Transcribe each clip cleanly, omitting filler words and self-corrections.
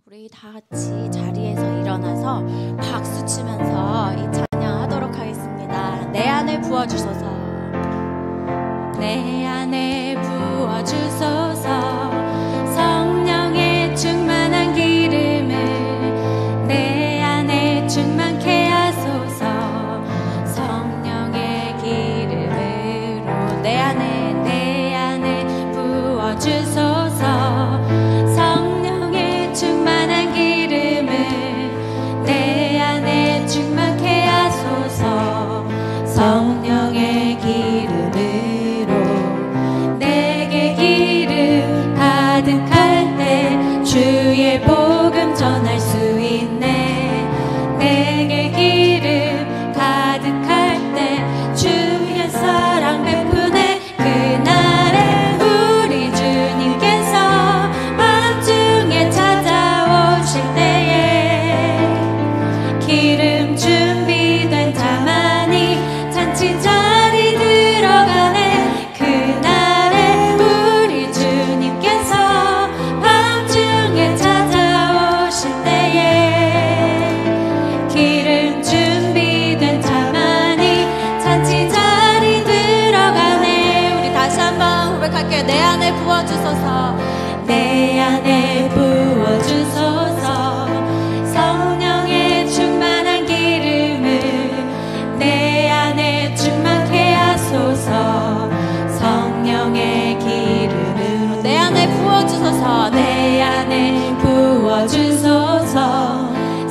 우리 다 같이 자리에서 일어나서 박수 치면서 이 찬양하도록 하겠습니다. 내 안에 부어주소서, 내 안에 부어주소서, 성령의 충만한 기름을 내 안에 충만케 하소서. 성령의 기름으로 내 안에 부어주소서. 성령의 충만한 기름을 내 안에 충만케 하소서. 성령의 기름으로 내게 기름 가득할 때 주의 복음 전할 수 있네. 내게 기름 가득할 때 주의 사랑 베푸네. 그날에 우리 주님께서 밤중에 찾아오실 때에 기름 준비된 자만이 잔치 자리 들어가네. 그날에 우리 주님께서 밤중에 찾아오실 때에 기름 준비된 자만이 잔치 자리 들어가네. 우리 다시 한번 고백할게요. 내 안에 부어주소서, 내 안에 부어주소서. 성령의 충만한 기름을 내 안에 충만케 하소서. 성령의 기름으로 내 안에 부어주소서, 내 안에 부어주소서.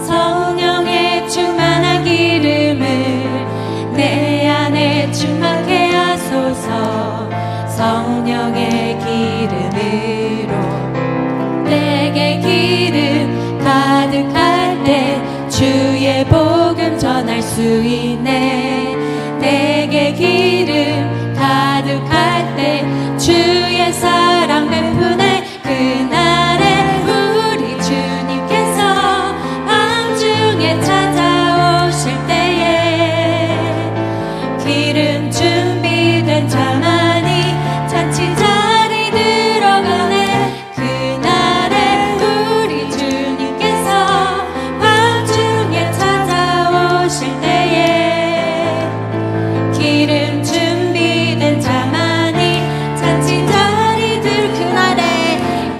성령의 충만한 기름을 내 안에 충만케 하소서. 성령의 기름으로 내게 기름 가득할 때 주의 복음 전할 수 있네. 내게 기름 가득할 때 주의 사랑 베푸네. 그날에 우리 주님께서 밤중에 찾아오실 때에 기름 준비된 자만이 잔치 자리 들어가네. 그날에 우리 주님께서 밤중에 찾아오실 때에 기름 준비된 자만이 잔치 자리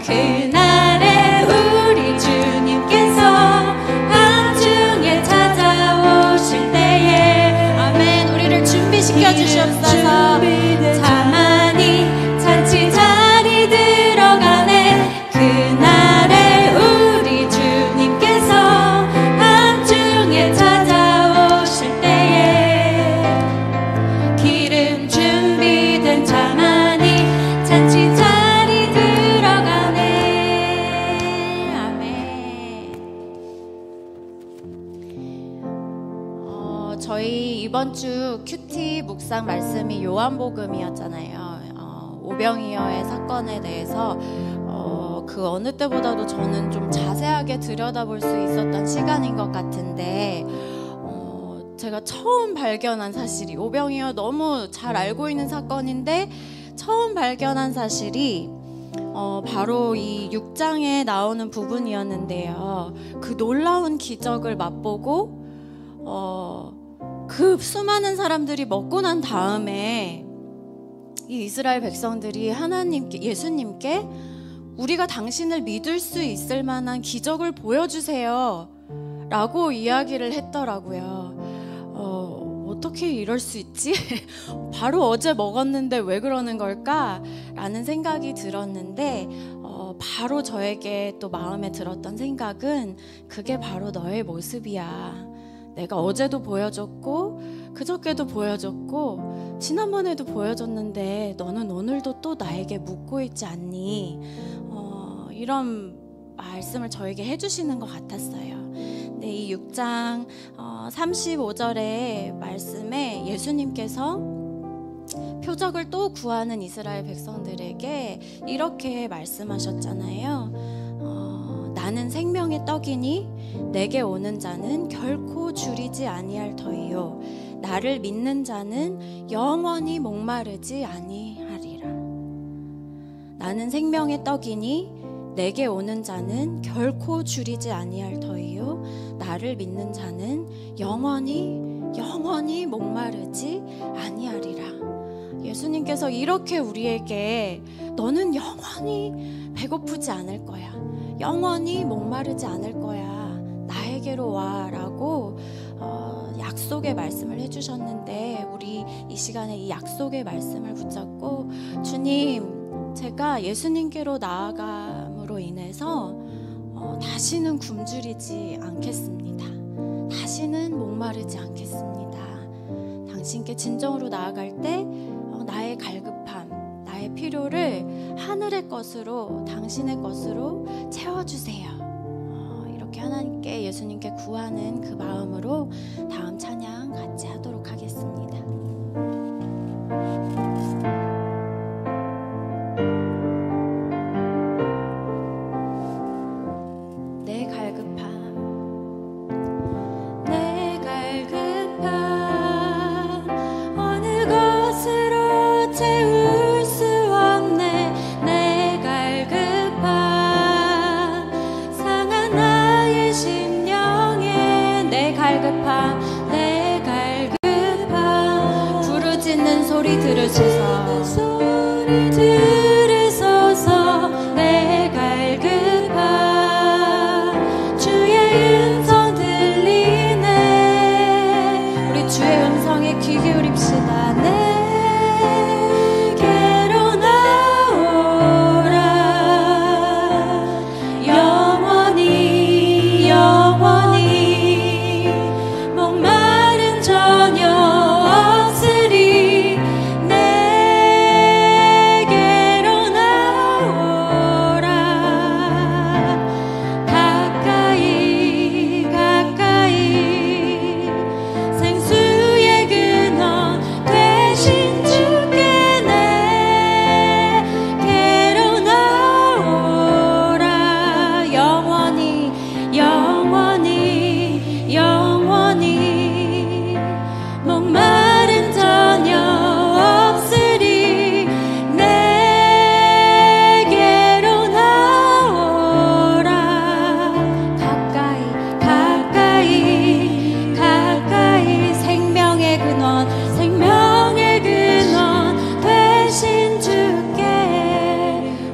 그날에 우리 주님께서 밤중에 찾아오실 때에 아멘. 우리를 준비시켜 주시옵소서. 자만이 잔치 자리 들어가네. 그날에 우리 주님께서 밤중에 찾아오실 때에 기름 준비된 자만이 잔치 자리 들어가네. 아멘. 저희 이번 주 큐티 묵상 말씀이 요한복음이었잖아요. 오병이어의 사건에 대해서 그 어느 때보다도 저는 좀 자세하게 들여다볼 수 있었던 시간인 것 같은데, 제가 처음 발견한 사실이, 오병이어 너무 잘 알고 있는 사건인데 처음 발견한 사실이 바로 이 6장에 나오는 부분이었는데요. 그 놀라운 기적을 맛보고 그 수많은 사람들이 먹고 난 다음에 이 이스라엘 백성들이 하나님께, 예수님께 우리가 당신을 믿을 수 있을 만한 기적을 보여주세요 라고 이야기를 했더라고요. 어떻게 이럴 수 있지? 바로 어제 먹었는데 왜 그러는 걸까? 라는 생각이 들었는데, 바로 저에게 또 마음에 들었던 생각은 그게 바로 너의 모습이야. 내가 어제도 보여줬고 그저께도 보여줬고 지난번에도 보여줬는데 너는 오늘도 또 나에게 묻고 있지 않니? 이런 말씀을 저에게 해주시는 것 같았어요. 근데 이 6장 35절의 말씀에 예수님께서 표적을 또 구하는 이스라엘 백성들에게 이렇게 말씀하셨잖아요. 나는 생명의 떡이니 내게 오는 자는 결코 줄이지 아니할 터이요 나를 믿는 자는 영원히 목마르지 아니하리라. 나는 생명의 떡이니 내게 오는 자는 결코 줄이지 아니할 터이요 나를 믿는 자는 영원히 목마르지 아니하리라. 예수님께서 이렇게 우리에게 너는 영원히 배고프지 않을 거야, 영원히 목마르지 않을 거야, 나에게로 와 라고 약속의 말씀을 해주셨는데, 우리 이 시간에 이 약속의 말씀을 붙잡고, 주님, 제가 예수님께로 나아감으로 인해서 다시는 굶주리지 않겠습니다. 다시는 목마르지 않겠습니다. 당신께 진정으로 나아갈 때 나의 갈급함, 나의 필요를 하늘의 것으로, 당신의 것으로 채워주세요. 이렇게 하나님께, 예수님께 구하는 그 마음으로 다음 찬양 같이 하도록 하겠습니다. 내 갈급함 어느 것으로 채울 수 없네. 내 갈급함 상한 나의 심령에, 내 갈급함 부르짖는 소리 들으소서. 내 갈급함 주의 음성 들리네. 우리 주의 음성에 귀 기울입시다. 내게로 나오라. 영원히 목마름 전혀 없으리. 내게로 나오라. 가까이 생수의 근원 되신 주께 내게로 나오라. 영원히 목마름 전혀 없으리. 내게로 나오라. 가까이 생명의 근원 되신 주께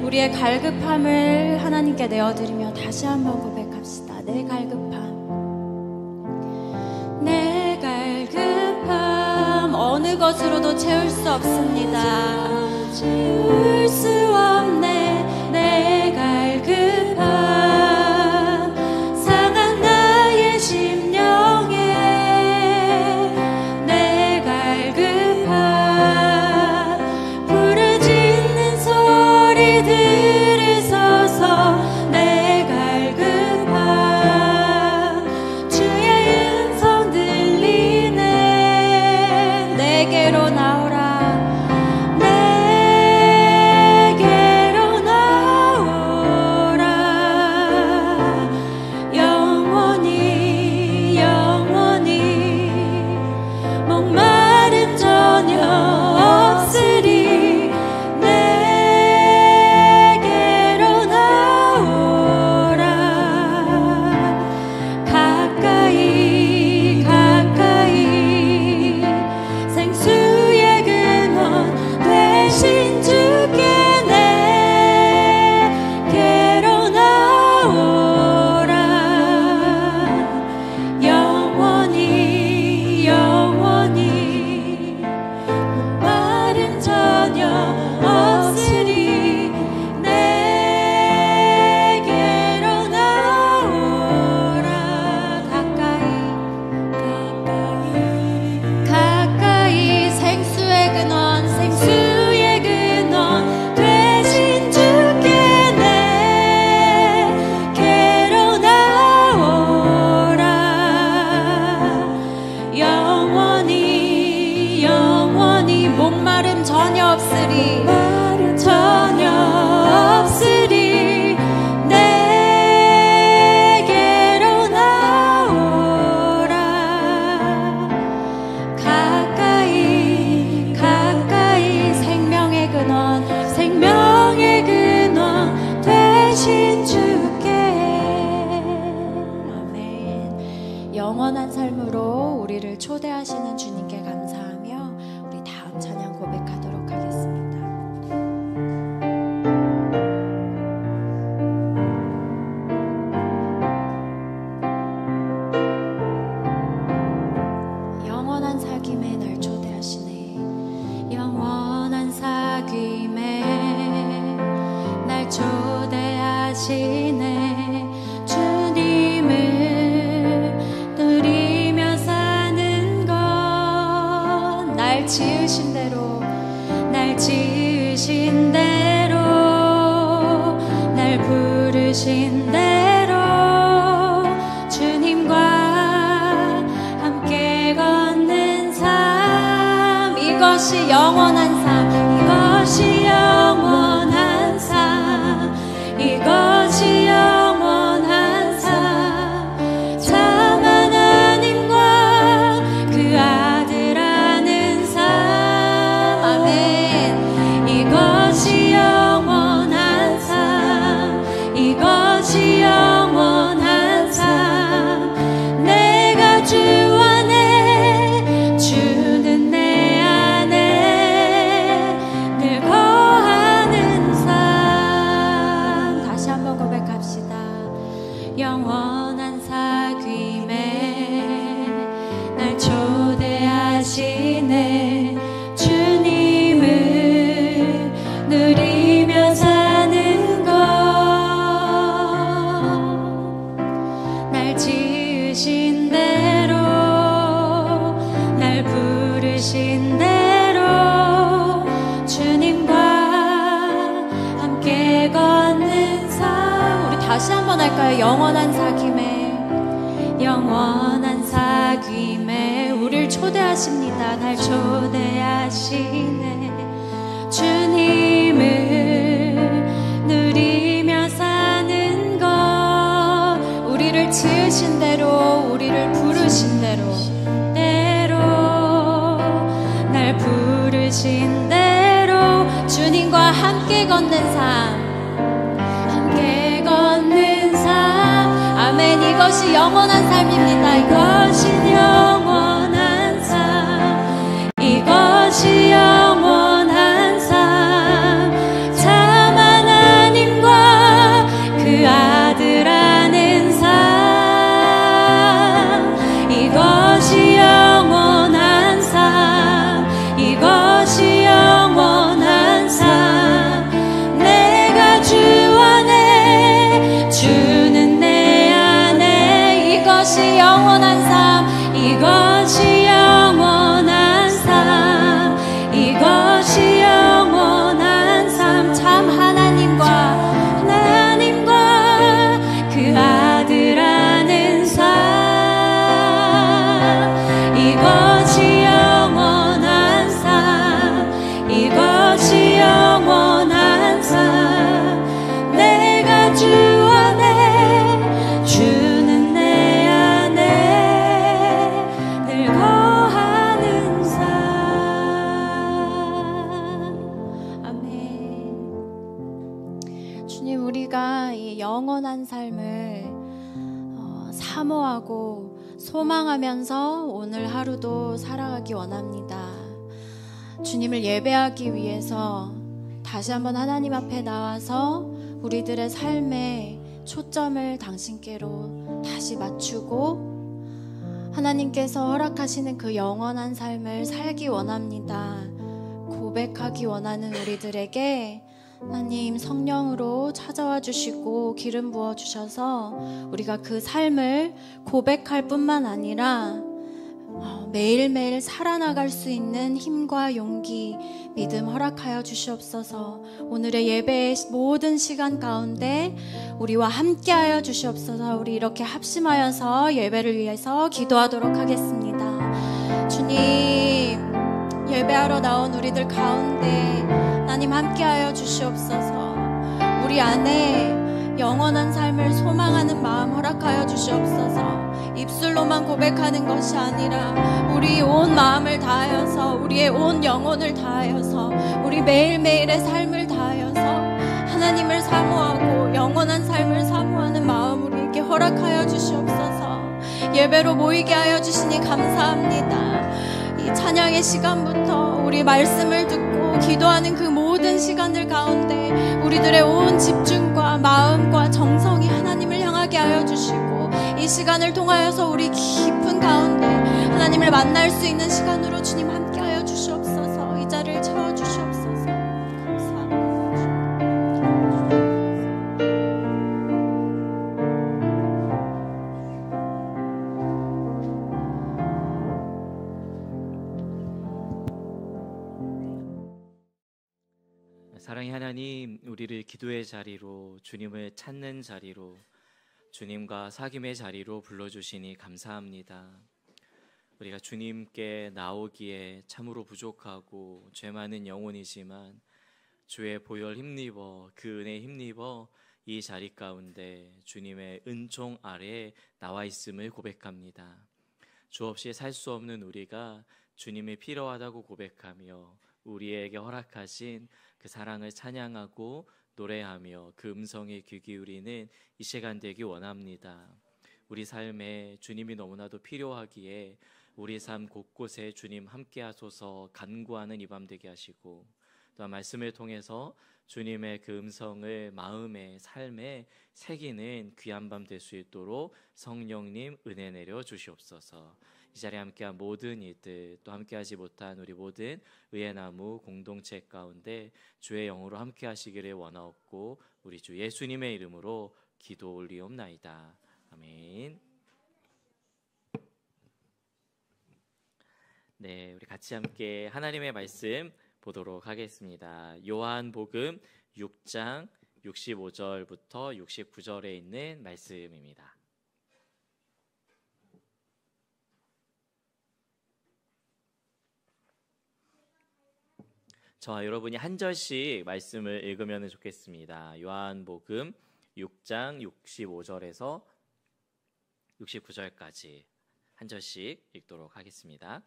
우리의 갈급함을 하나님께 내어드리며 다시 한번 고백합시다. 내 갈급함 어느 것으로도 채울 수 없습니다. 채울 수 없네. 내 갈급함 상한 나의 심령에, 내 갈급함 부르짖는 소리 들으소서. 내 갈급함 주의 음성 들리네. 내게로 나오라. 내게로 영원한 삶으로 우리를 초대하시는 주님께 감사하며 우리 다음 찬양 고백하도록 하겠습니다. 영원한 사귐에 날 초대하시네. 영원한 사귐에 날 초대하시네. 지으신 대로 날 지으신 대로 날 부르신 대로 주님과 함께 걷는 삶 이것이 영원한 삶 이것이 영원한 삶 이것이 영원한 삶 참 하나님과 그 아들 이것이 영원한 삶 이것이 영원한 삶 내가 주 안에 주는 내 안에 늘 거하는 삶 다시 한번 고백합시다. 영원한 사귐에 날 초대하시네. 주님을 누리며 사는 것 날 지으신 대로 날 부르신 대로 주님과 함께 걷는 삶 우리 다시 한번 할까요? 영원한 사귐에 영원한 사귐에 우릴 초대하십니다. 날 초대하시네. 주님을 누리며 사는 것 우리를 지으신 대로 우리를 부르신 대로 날 부르신 대로 주님과 함께 걷는 삶 함께 걷는 삶 아멘. 이것이 영원한 삶입니다. 이것이 영원한 삶 이것이 영원한 삶 참 하나님과 그 아들 아는 삶 이것이 영원한 삶 이것이 영원한 삶 내가 주 안에 주는 내 안에 이것이 영원한 삶 이것이 영원한 삶 이것이 영원한 삶 참 하나님과 그 아들 아는 삶 이것이 영원한 삶 이것이 영원한 삶 내가 주 안에 주는 내 안에 늘 거하는 삶 아멘. 주님 우리가 이 영원한 삶을 사모하고 소망하면서 오늘 하루도 살아가기 원합니다. 주님을 예배하기 위해서 다시 한번 하나님 앞에 나와서 우리들의 삶에 초점을 당신께로 다시 맞추고 하나님께서 허락하시는 그 영원한 삶을 살기 원합니다. 고백하기 원하는 우리들에게 하나님 성령으로 찾아와 주시고 기름 부어 주셔서 우리가 그 삶을 고백할 뿐만 아니라 매일매일 살아나갈 수 있는 힘과 용기, 믿음 허락하여 주시옵소서. 오늘의 예배의 모든 시간 가운데 우리와 함께하여 주시옵소서. 우리 이렇게 합심하여서 예배를 위해서 기도하도록 하겠습니다. 주님, 예배하러 나온 우리들 가운데 하나님 함께하여 주시옵소서. 우리 안에 영원한 삶을 소망하는 마음 허락하여 주시옵소서. 입술로만 고백하는 것이 아니라 우리 온 마음을 다하여서 우리의 온 영혼을 다하여서 우리 매일매일의 삶을 다하여서 하나님을 사모하고 영원한 삶을 사모하는 마음 우리에게 허락하여 주시옵소서. 예배로 모이게 하여 주시니 감사합니다. 이 찬양의 시간부터 우리 말씀을 듣고 기도하는 그 모든 시간들 가운데 우리들의 온 집중과 마음과 정성이 하나님을 향하게 하여 주시고, 이 시간을 통하여서 우리 깊은 가운데 하나님을 만날 수 있는 시간으로 주님 함께 하여 주시옵소서. 이 자리를 채워 주시옵소서. 감사합니다. 사랑의 하나님, 우리를 기도의 자리로, 주님을 찾는 자리로, 주님과 사귐의 자리로 불러주시니 감사합니다. 우리가 주님께 나오기에 참으로 부족하고 죄 많은 영혼이지만 주의 보혈 힘입어, 그 은혜 힘입어 이 자리 가운데 주님의 은총 아래에 나와 있음을 고백합니다. 주 없이 살 수 없는 우리가 주님이 필요하다고 고백하며 우리에게 허락하신 그 사랑을 찬양하고 노래하며 그 음성에 귀 기울이는 이 시간 되기 원합니다. 우리 삶에 주님이 너무나도 필요하기에 우리 삶 곳곳에 주님 함께 하소서 간구하는 이 밤 되게 하시고, 또한 말씀을 통해서 주님의 그 음성을 마음에 삶에 새기는 귀한 밤 될 수 있도록 성령님 은혜 내려 주시옵소서. 이 자리에 함께한 모든 이들, 또 함께하지 못한 우리 모든 의의 나무 공동체 가운데 주의 영으로 함께 하시기를 원하옵고 우리 주 예수님의 이름으로 기도 올리옵나이다. 아멘. 네, 우리 같이 함께 하나님의 말씀 보도록 하겠습니다. 요한복음 6장 65절부터 69절에 있는 말씀입니다. 저와 여러분이 한 절씩 말씀을 읽으면 좋겠습니다. 요한복음 6장 65절에서 69절까지 한 절씩 읽도록 하겠습니다.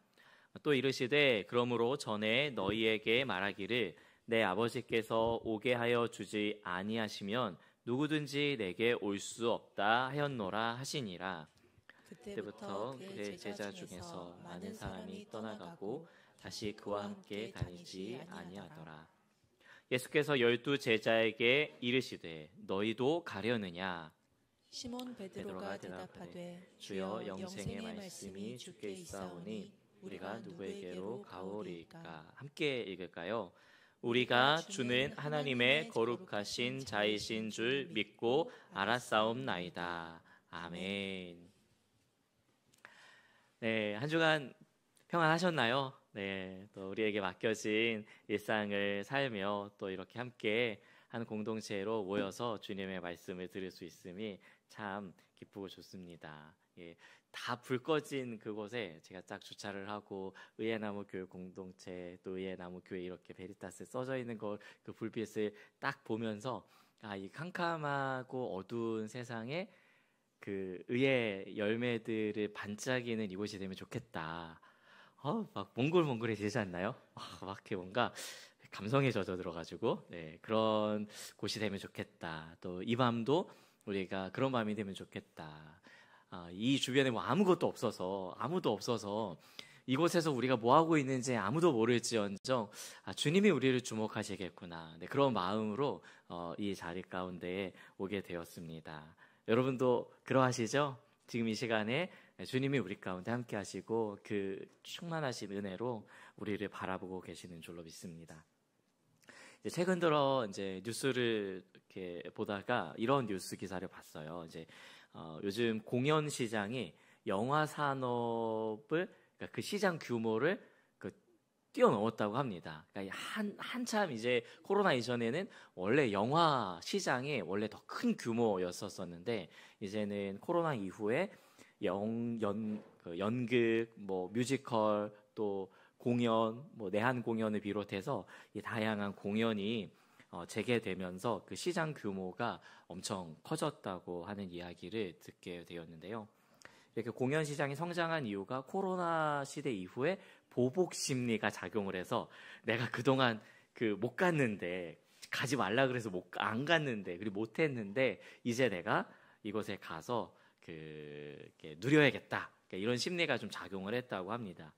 또 이르시되 그러므로 전에 너희에게 말하기를 내 아버지께서 오게 하여 주지 아니하시면 누구든지 내게 올 수 없다 하였노라 하시니라. 그때부터 그의 제자 중에서 많은 사람이 떠나가고 다시 그와 함께 다니지 아니하더라. 예수께서 12 제자에게 이르시되 너희도 가려느냐? 시몬 베드로가 대답하되 주여 영생의 말씀이 주께 있사오니 우리가 누구에게로 가오리이까? 함께 읽을까요? 우리가 주는 하나님의 거룩하신 자이신 줄 믿고 알았사옵나이다. 아멘. 네, 한 주간 평안하셨나요? 네, 또 우리에게 맡겨진 일상을 살며 또 이렇게 함께 한 공동체로 모여서 주님의 말씀을 들을 수 있음이 참 기쁘고 좋습니다. 예, 다 불 꺼진 그곳에 제가 딱 주차를 하고 의의 나무 교회 공동체, 또 의의 나무 교회 이렇게 베리타스 써져 있는 걸 그 불빛을 딱 보면서 이 캄캄하고 어두운 세상에 그 의의 열매들을 반짝이는 이곳이 되면 좋겠다. 막 몽글몽글해지지 않나요? 막 이렇게 뭔가 감성에 젖어 들어가지고 그런 곳이 되면 좋겠다. 또 이 밤도 우리가 그런 밤이 되면 좋겠다. 이 주변에 뭐 아무도 없어서 이곳에서 우리가 뭐 하고 있는지 아무도 모를지언정 주님이 우리를 주목하시겠구나. 그런 마음으로 이 자리 가운데에 오게 되었습니다. 여러분도 그러하시죠? 지금 이 시간에 주님이 우리 가운데 함께 하시고 그 충만하신 은혜로 우리를 바라보고 계시는 줄로 믿습니다. 최근 들어 이제 뉴스를 이렇게 보다가 이런 뉴스 기사를 봤어요. 요즘 공연 시장이 영화 산업을, 그러니까 그 시장 규모를 뛰어넘었다고 합니다. 그러니까 한참 이제 코로나 이전에는 원래 영화 시장이 원래 더 큰 규모였었는데 이제는 코로나 이후에 연극, 뭐 뮤지컬, 또 공연, 뭐 내한 공연을 비롯해서 이 다양한 공연이 재개되면서 그 시장 규모가 엄청 커졌다고 하는 이야기를 듣게 되었는데요. 이렇게 공연 시장이 성장한 이유가 코로나 시대 이후에 보복 심리가 작용을 해서 내가 그동안 못 갔는데, 가지 말라 그래서 안 갔는데, 그리고 못 했는데 이제 내가 이곳에 가서 이렇게 누려야겠다. 이런 심리가 좀 작용을 했다고 합니다.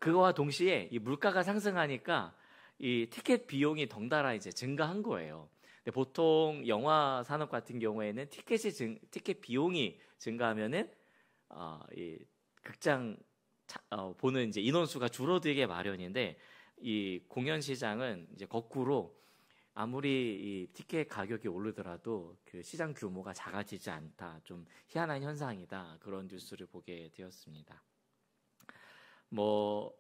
그거와 동시에 이 물가가 상승하니까 이 티켓 비용이 덩달아 이제 증가한 거예요. 근데 보통 영화 산업 같은 경우에는 티켓 비용이 증가하면은 이 극장 보는 이제 인원수가 줄어들게 마련인데 이 공연 시장은 이제 거꾸로 아무리 이 티켓 가격이 오르더라도 그 시장 규모가 작아지지 않다. 좀 희한한 현상이다. 그런 뉴스를 보게 되었습니다. 뭐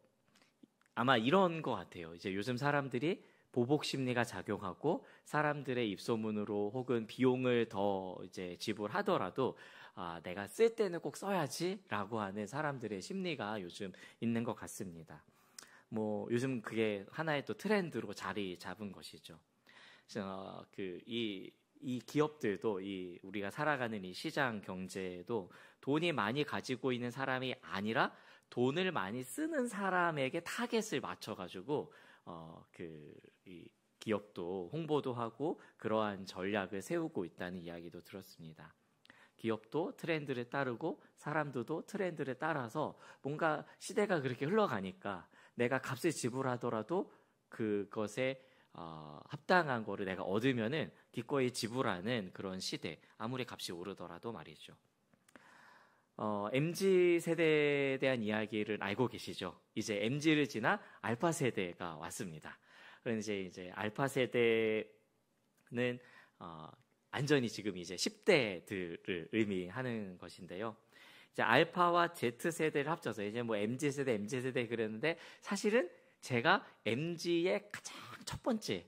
아마 이런 것 같아요. 이제 요즘 사람들이 보복 심리가 작용하고 사람들의 입소문으로 혹은 비용을 더 이제 지불하더라도 내가 쓸 때는 꼭 써야지라고 하는 사람들의 심리가 요즘 있는 것 같습니다. 뭐 요즘 그게 하나의 또 트렌드로 자리 잡은 것이죠. 이 기업들도 우리가 살아가는 이 시장 경제도 돈이 많이 가지고 있는 사람이 아니라 돈을 많이 쓰는 사람에게 타겟을 맞춰가지고 이 기업도 홍보도 하고 그러한 전략을 세우고 있다는 이야기도 들었습니다. 기업도 트렌드를 따르고 사람들도 트렌드를 따라서 뭔가 시대가 그렇게 흘러가니까 내가 값을 지불하더라도 그것에 합당한 거를 내가 얻으면은 기꺼이 지불하는 그런 시대. 아무리 값이 오르더라도 말이죠. MZ 세대에 대한 이야기를 알고 계시죠? 이제 MZ를 지나 알파 세대가 왔습니다. 그런데 이제 알파 세대는 완전히 지금 이제 10대들을 의미하는 것인데요. 이제 알파와 Z 세대를 합쳐서 이제 뭐 MZ 세대 그랬는데 사실은 제가 MZ의 가장 첫 번째,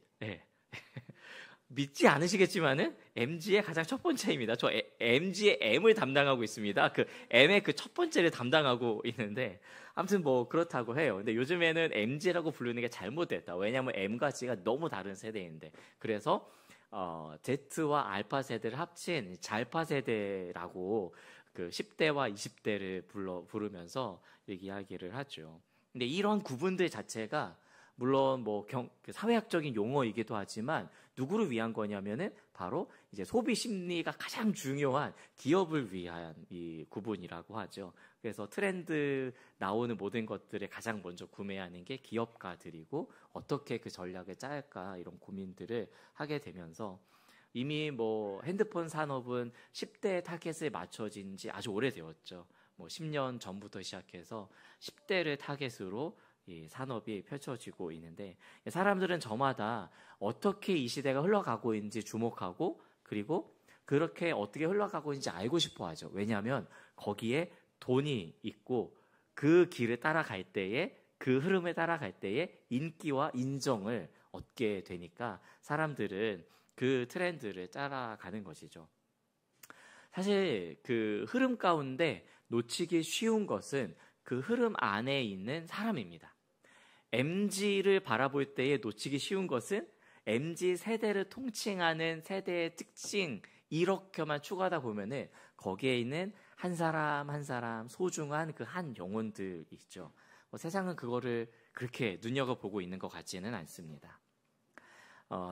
믿지 않으시겠지만은 MZ의 가장 첫 번째입니다. 저 MZ의 M을 담당하고 있습니다. 그 M의 그 첫 번째를 담당하고 있는데 아무튼 뭐 그렇다고 해요. 근데 요즘에는 MZ라고 부르는 게 잘못됐다. 왜냐하면 M과 Z가 너무 다른 세대인데 그래서 Z와 알파 세대를 합친 잘파 세대라고 그 10대와 20대를 부르면서 이야기를 하죠. 근데 이런 구분들 자체가 물론 뭐 사회학적인 용어이기도 하지만 누구를 위한 거냐면은 바로 이제 소비 심리가 가장 중요한 기업을 위한 이 구분이라고 하죠. 그래서 트렌드 나오는 모든 것들을 가장 먼저 구매하는 게 기업가들이고 어떻게 그 전략을 짤까 이런 고민들을 하게 되면서 이미 뭐 핸드폰 산업은 10대 타겟에 맞춰진 지 아주 오래되었죠. 뭐 10년 전부터 시작해서 10대를 타겟으로 이 산업이 펼쳐지고 있는데 사람들은 저마다 어떻게 이 시대가 흘러가고 있는지 주목하고 그리고 그렇게 어떻게 흘러가고 있는지 알고 싶어 하죠. 왜냐하면 거기에 돈이 있고 그 길을 따라갈 때에 그 흐름에 따라갈 때에 인기와 인정을 얻게 되니까 사람들은 그 트렌드를 따라가는 것이죠. 사실 그 흐름 가운데 놓치기 쉬운 것은 그 흐름 안에 있는 사람입니다. MZ를 바라볼 때에 놓치기 쉬운 것은 MZ 세대를 통칭하는 세대의 특징 이렇게만 추가하다 보면은 거기에 있는 한 사람 한 사람 소중한 그 한 영혼들 있죠. 세상은 그거를 그렇게 눈여겨보고 있는 것 같지는 않습니다.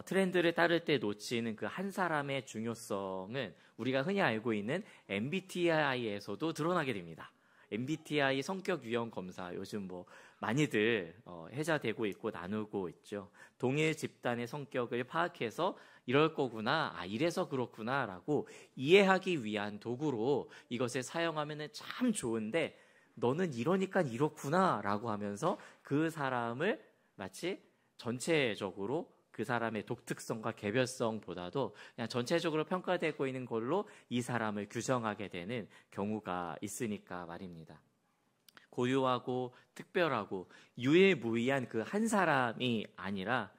트렌드를 따를 때 놓치는 그 한 사람의 중요성은 우리가 흔히 알고 있는 MBTI에서도 드러나게 됩니다. MBTI 성격 유형 검사 요즘 뭐 많이들 해자되고 있고 나누고 있죠. 동일 집단의 성격을 파악해서 이럴 거구나, 이래서 그렇구나라고 이해하기 위한 도구로 이것을 사용하면 참 좋은데 너는 이러니까 이렇구나라고 하면서 그 사람을 마치 전체적으로 그 사람의 독특성과 개별성보다도 그냥 전체적으로 평가되고 있는 걸로 이 사람을 규정하게 되는 경우가 있으니까 말입니다. 고유하고 특별하고 유일무이한 그 한 사람이 아니라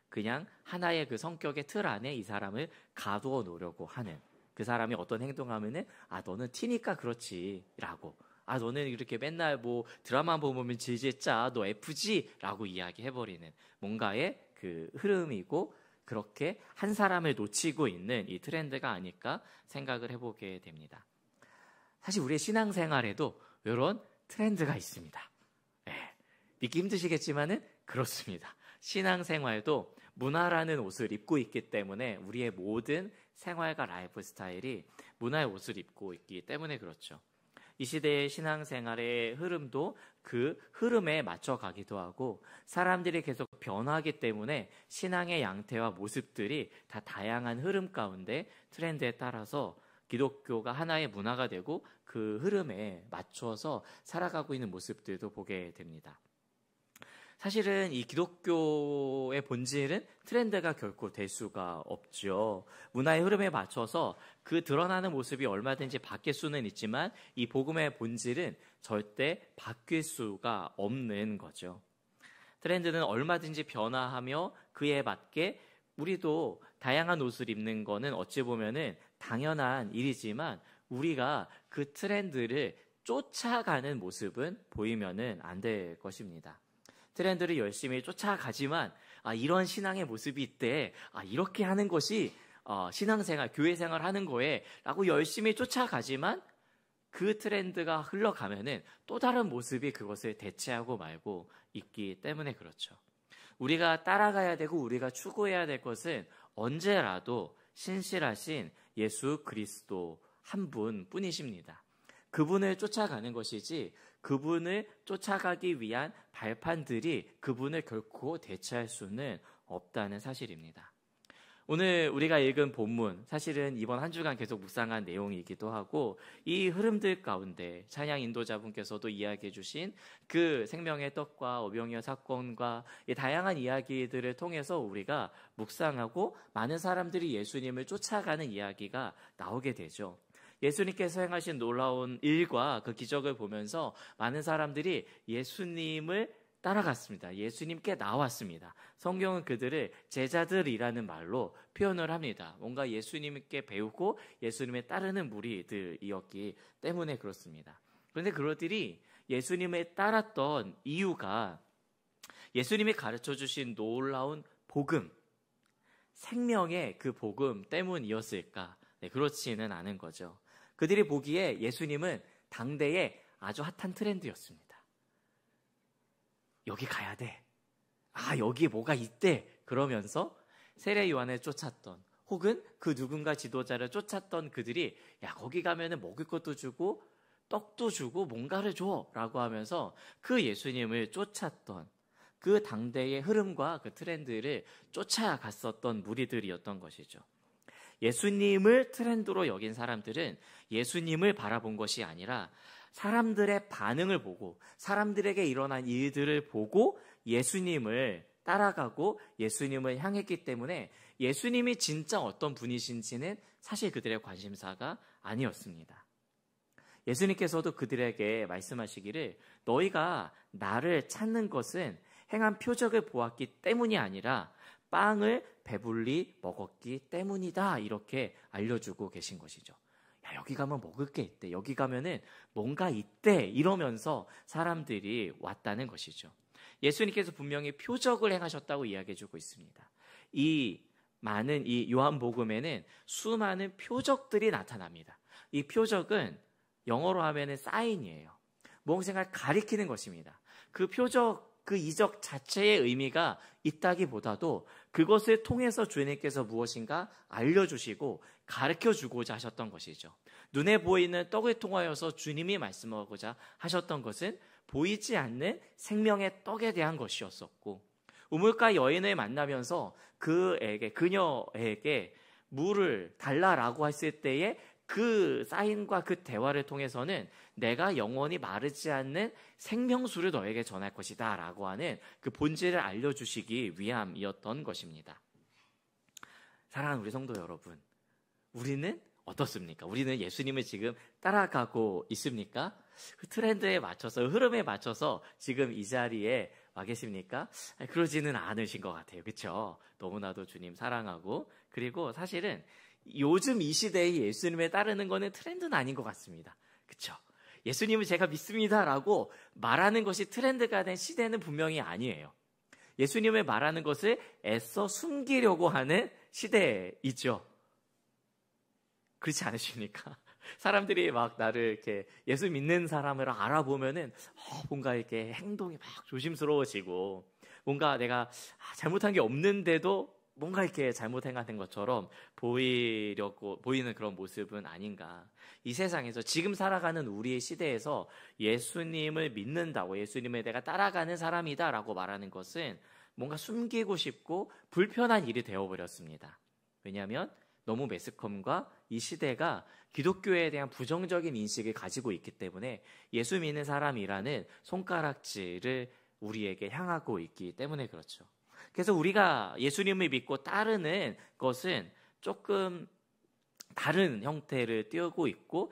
그냥 하나의 그 성격의 틀 안에 이 사람을 가두어 놓으려고 하는 그 사람이 어떤 행동하면은 너는 T니까 그렇지라고 너는 이렇게 맨날 뭐 드라마 보면 질질 짜 너 F지라고 이야기해버리는 뭔가의 그 흐름이고 그렇게 한 사람을 놓치고 있는 이 트렌드가 아닐까 생각을 해보게 됩니다. 사실 우리의 신앙생활에도 이런 트렌드가 있습니다. 믿기 힘드시겠지만은 그렇습니다. 신앙생활도 문화라는 옷을 입고 있기 때문에 우리의 모든 생활과 라이프 스타일이 문화의 옷을 입고 있기 때문에 그렇죠. 이 시대의 신앙생활의 흐름도 그 흐름에 맞춰가기도 하고 사람들이 계속 변화하기 때문에 신앙의 양태와 모습들이 다 다양한 흐름 가운데 트렌드에 따라서 기독교가 하나의 문화가 되고 그 흐름에 맞춰서 살아가고 있는 모습들도 보게 됩니다. 사실은 이 기독교의 본질은 트렌드가 결코 될 수가 없죠. 문화의 흐름에 맞춰서 그 드러나는 모습이 얼마든지 바뀔 수는 있지만 이 복음의 본질은 절대 바뀔 수가 없는 거죠. 트렌드는 얼마든지 변화하며 그에 맞게 우리도 다양한 옷을 입는 거는 어찌 보면은 당연한 일이지만 우리가 그 트렌드를 쫓아가는 모습은 보이면은 안 될 것입니다. 트렌드를 열심히 쫓아가지만 이런 신앙의 모습이 있대. 이렇게 하는 것이 신앙생활, 교회생활 하는 거에 라고 열심히 쫓아가지만 그 트렌드가 흘러가면은 또 다른 모습이 그것을 대체하고 말고 있기 때문에 그렇죠. 우리가 따라가야 되고 우리가 추구해야 될 것은 언제라도 신실하신 예수 그리스도 한 분뿐이십니다. 그분을 쫓아가는 것이지 그분을 쫓아가기 위한 발판들이 그분을 결코 대체할 수는 없다는 사실입니다. 오늘 우리가 읽은 본문, 사실은 이번 한 주간 계속 묵상한 내용이기도 하고 이 흐름들 가운데 찬양 인도자분께서도 이야기해 주신 그 생명의 떡과 오병이어 사건과 이 다양한 이야기들을 통해서 우리가 묵상하고 많은 사람들이 예수님을 쫓아가는 이야기가 나오게 되죠. 예수님께서 행하신 놀라운 일과 그 기적을 보면서 많은 사람들이 예수님을 따라갔습니다. 예수님께 나왔습니다. 성경은 그들을 제자들이라는 말로 표현을 합니다. 뭔가 예수님께 배우고 예수님에 따르는 무리들이었기 때문에 그렇습니다. 그런데 그들이 예수님을 따랐던 이유가 예수님이 가르쳐 주신 놀라운 복음, 생명의 그 복음 때문이었을까? 네, 그렇지는 않은 거죠. 그들이 보기에 예수님은 당대의 아주 핫한 트렌드였습니다. 여기 가야 돼. 여기 뭐가 있대. 그러면서 세례 요한을 쫓았던 혹은 그 누군가 지도자를 쫓았던 그들이 거기 가면은 먹을 것도 주고 떡도 주고 뭔가를 줘 라고 하면서 그 예수님을 쫓았던 그 당대의 흐름과 그 트렌드를 쫓아갔었던 무리들이었던 것이죠. 예수님을 트렌드로 여긴 사람들은 예수님을 바라본 것이 아니라 사람들의 반응을 보고 사람들에게 일어난 일들을 보고 예수님을 따라가고 예수님을 향했기 때문에 예수님이 진짜 어떤 분이신지는 사실 그들의 관심사가 아니었습니다. 예수님께서도 그들에게 말씀하시기를 너희가 나를 찾는 것은 행한 표적을 보았기 때문이 아니라 빵을 배불리 먹었기 때문이다 이렇게 알려주고 계신 것이죠. 여기 가면 먹을 게 있대. 여기 가면은 뭔가 있대. 이러면서 사람들이 왔다는 것이죠. 예수님께서 분명히 표적을 행하셨다고 이야기해주고 있습니다. 이 요한복음에는 수많은 표적들이 나타납니다. 이 표적은 영어로 하면은 사인이에요. 무엇인가를 가리키는 것입니다. 그 표적, 그 이적 자체의 의미가 있다기보다도 그것을 통해서 주님께서 무엇인가 알려주시고 가르쳐주고자 하셨던 것이죠. 눈에 보이는 떡을 통하여서 주님이 말씀하고자 하셨던 것은 보이지 않는 생명의 떡에 대한 것이었었고 우물가 여인을 만나면서 그녀에게 물을 달라라고 했을 때에 그 사인과 그 대화를 통해서는 내가 영원히 마르지 않는 생명수를 너에게 전할 것이다 라고 하는 그 본질을 알려주시기 위함이었던 것입니다. 사랑하는 우리 성도 여러분, 우리는 어떻습니까? 우리는 예수님을 지금 따라가고 있습니까? 그 트렌드에 맞춰서, 흐름에 맞춰서 지금 이 자리에 와 계십니까? 그러지는 않으신 것 같아요. 그렇죠? 너무나도 주님 사랑하고 그리고 사실은 요즘 이 시대에 예수님에 따르는 거는 트렌드는 아닌 것 같습니다. 그렇죠? 예수님을 제가 믿습니다라고 말하는 것이 트렌드가 된 시대는 분명히 아니에요. 예수님을 말하는 것을 애써 숨기려고 하는 시대이죠. 그렇지 않으십니까? 사람들이 막 나를 이렇게 예수 믿는 사람을 알아보면은 뭔가 이렇게 행동이 막 조심스러워지고 뭔가 내가 잘못한 게 없는데도 뭔가 이렇게 잘못 행하는 것처럼 보이는 그런 모습은 아닌가. 이 세상에서 지금 살아가는 우리의 시대에서 예수님을 믿는다고, 예수님을 내가 따라가는 사람이다라고 말하는 것은 뭔가 숨기고 싶고 불편한 일이 되어버렸습니다. 왜냐하면 너무 매스컴과 이 시대가 기독교에 대한 부정적인 인식을 가지고 있기 때문에 예수 믿는 사람이라는 손가락질을 우리에게 향하고 있기 때문에 그렇죠. 그래서 우리가 예수님을 믿고 따르는 것은 조금 다른 형태를 띄우고 있고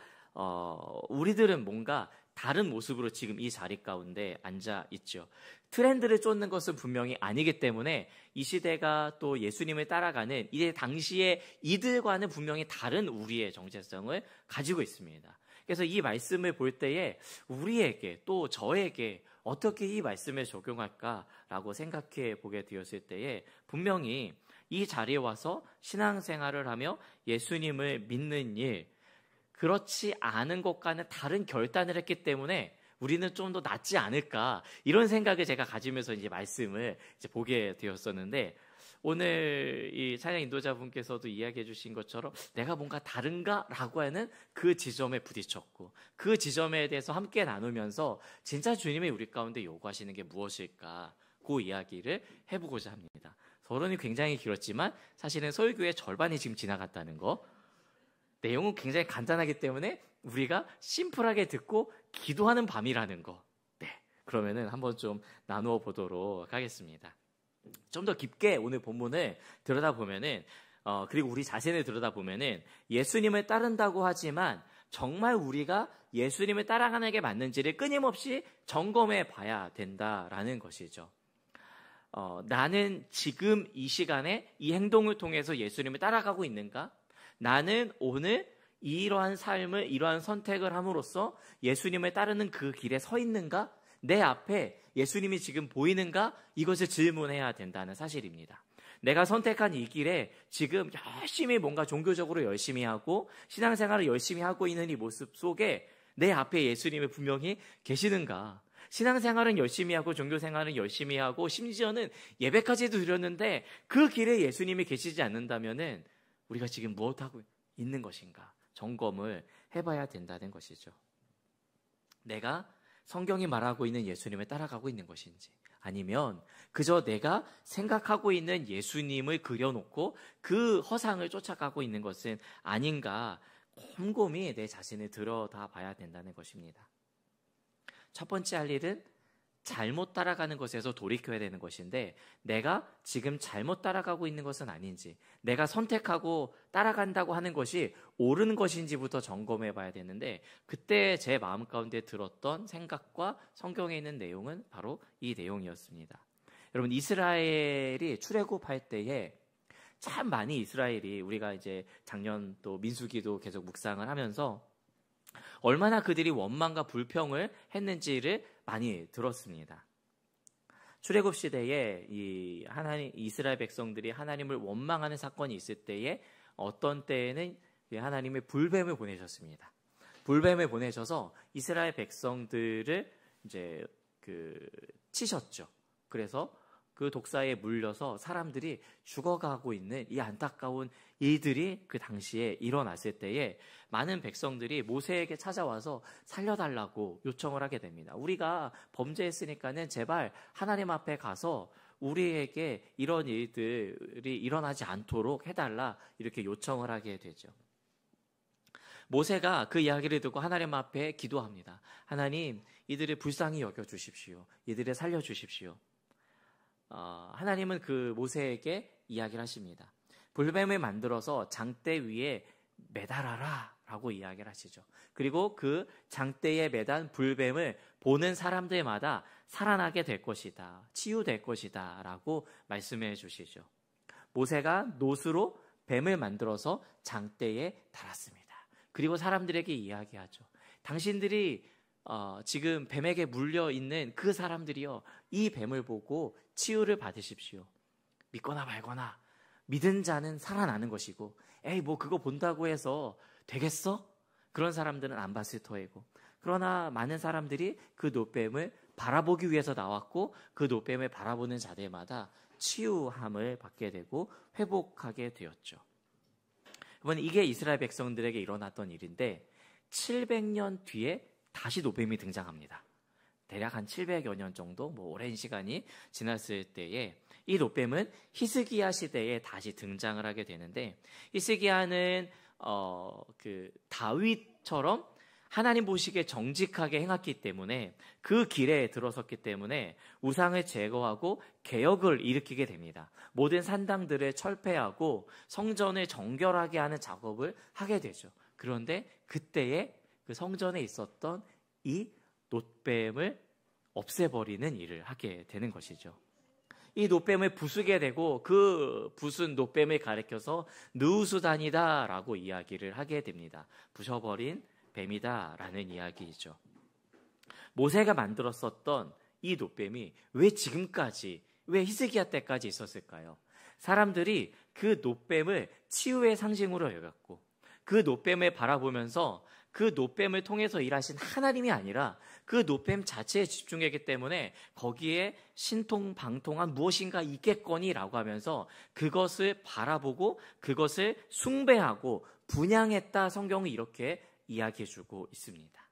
우리들은 뭔가 다른 모습으로 지금 이 자리 가운데 앉아 있죠. 트렌드를 쫓는 것은 분명히 아니기 때문에 이 시대가 또 예수님을 따라가는 이제 당시에 이들과는 분명히 다른 우리의 정체성을 가지고 있습니다. 그래서 이 말씀을 볼 때에 우리에게 또 저에게 어떻게 이 말씀을 적용할까라고 생각해 보게 되었을 때에 분명히 이 자리에 와서 신앙생활을 하며 예수님을 믿는 일, 그렇지 않은 것과는 다른 결단을 했기 때문에 우리는 좀 더 낫지 않을까, 이런 생각을 제가 가지면서 이제 말씀을 이제 보게 되었었는데, 오늘 이 찬양 인도자분께서도 이야기해 주신 것처럼 내가 뭔가 다른가라고 하는 그 지점에 부딪혔고, 그 지점에 대해서 함께 나누면서 진짜 주님이 우리 가운데 요구하시는 게 무엇일까, 그 이야기를 해보고자 합니다. 서론이 굉장히 길었지만 사실은 설교의 절반이 지금 지나갔다는 거, 내용은 굉장히 간단하기 때문에 우리가 심플하게 듣고 기도하는 밤이라는 거. 네, 그러면은 한번 좀 나누어 보도록 하겠습니다. 좀 더 깊게 오늘 본문을 들여다보면은 그리고 우리 자신을 들여다보면은 예수님을 따른다고 하지만 정말 우리가 예수님을 따라가는 게 맞는지를 끊임없이 점검해 봐야 된다라는 것이죠. 나는 지금 이 시간에 이 행동을 통해서 예수님을 따라가고 있는가? 나는 오늘 이러한 삶을, 이러한 선택을 함으로써 예수님을 따르는 그 길에 서 있는가? 내 앞에 예수님이 지금 보이는가? 이것을 질문해야 된다는 사실입니다. 내가 선택한 이 길에 지금 열심히 뭔가 종교적으로 열심히 하고 신앙생활을 열심히 하고 있는 이 모습 속에 내 앞에 예수님이 분명히 계시는가? 신앙생활은 열심히 하고 종교생활은 열심히 하고 심지어는 예배까지도 드렸는데 그 길에 예수님이 계시지 않는다면은 우리가 지금 무엇하고 있는 것인가? 점검을 해봐야 된다는 것이죠. 내가 성경이 말하고 있는 예수님을 따라가고 있는 것인지, 아니면 그저 내가 생각하고 있는 예수님을 그려놓고 그 허상을 쫓아가고 있는 것은 아닌가, 곰곰이 내 자신을 들여다봐야 된다는 것입니다. 첫 번째 할 일은 잘못 따라가는 것에서 돌이켜야 되는 것인데, 내가 지금 잘못 따라가고 있는 것은 아닌지, 내가 선택하고 따라간다고 하는 것이 옳은 것인지부터 점검해 봐야 되는데, 그때 제 마음 가운데 들었던 생각과 성경에 있는 내용은 바로 이 내용이었습니다. 여러분, 이스라엘이 출애굽할 때에 참 많이 이스라엘이, 우리가 이제 작년 또 민수기도 계속 묵상을 하면서 얼마나 그들이 원망과 불평을 했는지를 많이 들었습니다. 출애굽 시대에 이스라엘 백성들이 하나님을 원망하는 사건이 있을 때에 어떤 때에는 하나님의 불뱀을 보내셨습니다. 불뱀을 보내셔서 이스라엘 백성들을 이제 치셨죠. 그래서 그 독사에 물려서 사람들이 죽어가고 있는 이 안타까운 일들이 그 당시에 일어났을 때에 많은 백성들이 모세에게 찾아와서 살려달라고 요청을 하게 됩니다. 우리가 범죄했으니까는 제발 하나님 앞에 가서 우리에게 이런 일들이 일어나지 않도록 해달라, 이렇게 요청을 하게 되죠. 모세가 그 이야기를 듣고 하나님 앞에 기도합니다. 하나님, 이들을 불쌍히 여겨주십시오. 이들을 살려주십시오. 하나님은 그 모세에게 이야기를 하십니다. 불뱀을 만들어서 장대 위에 매달아라 라고 이야기를 하시죠. 그리고 그 장대에 매단 불뱀을 보는 사람들마다 살아나게 될 것이다, 치유될 것이다 라고 말씀해 주시죠. 모세가 놋으로 뱀을 만들어서 장대에 달았습니다. 그리고 사람들에게 이야기하죠. 당신들이 지금 뱀에게 물려있는 그 사람들이요, 이 뱀을 보고 치유를 받으십시오. 믿거나 말거나 믿은 자는 살아나는 것이고, 에이 뭐 그거 본다고 해서 되겠어? 그런 사람들은 안 봤을 터이고, 그러나 많은 사람들이 그 놋뱀을 바라보기 위해서 나왔고 그 놋뱀을 바라보는 자들마다 치유함을 받게 되고 회복하게 되었죠. 여러분, 이게 이스라엘 백성들에게 일어났던 일인데 700년 뒤에 다시 노뱀이 등장합니다. 대략 한 700여 년 정도, 오랜 시간이 지났을 때에 이 노뱀은 히스기야 시대에 다시 등장을 하게 되는데, 히스기야는 그 다윗처럼 하나님 보시기에 정직하게 행했기 때문에 그 길에 들어섰기 때문에 우상을 제거하고 개혁을 일으키게 됩니다. 모든 산당들을 철폐하고 성전을 정결하게 하는 작업을 하게 되죠. 그런데 그때에 그 성전에 있었던 이 놋뱀을 없애버리는 일을 하게 되는 것이죠. 이 놋뱀을 부수게 되고 그 부순 놋뱀을 가리켜서 느우수단이다라고 이야기를 하게 됩니다. 부셔버린 뱀이다라는 이야기이죠. 모세가 만들었었던 이 놋뱀이 왜 지금까지, 왜 히스기야 때까지 있었을까요? 사람들이 그 놋뱀을 치유의 상징으로 여겼고 그 놋뱀을 바라보면서 그 놋뱀을 통해서 일하신 하나님이 아니라 그 놋뱀 자체에 집중했기 때문에 거기에 신통방통한 무엇인가 있겠거니라고 하면서 그것을 바라보고 그것을 숭배하고 분향했다, 성경은 이렇게 이야기해주고 있습니다.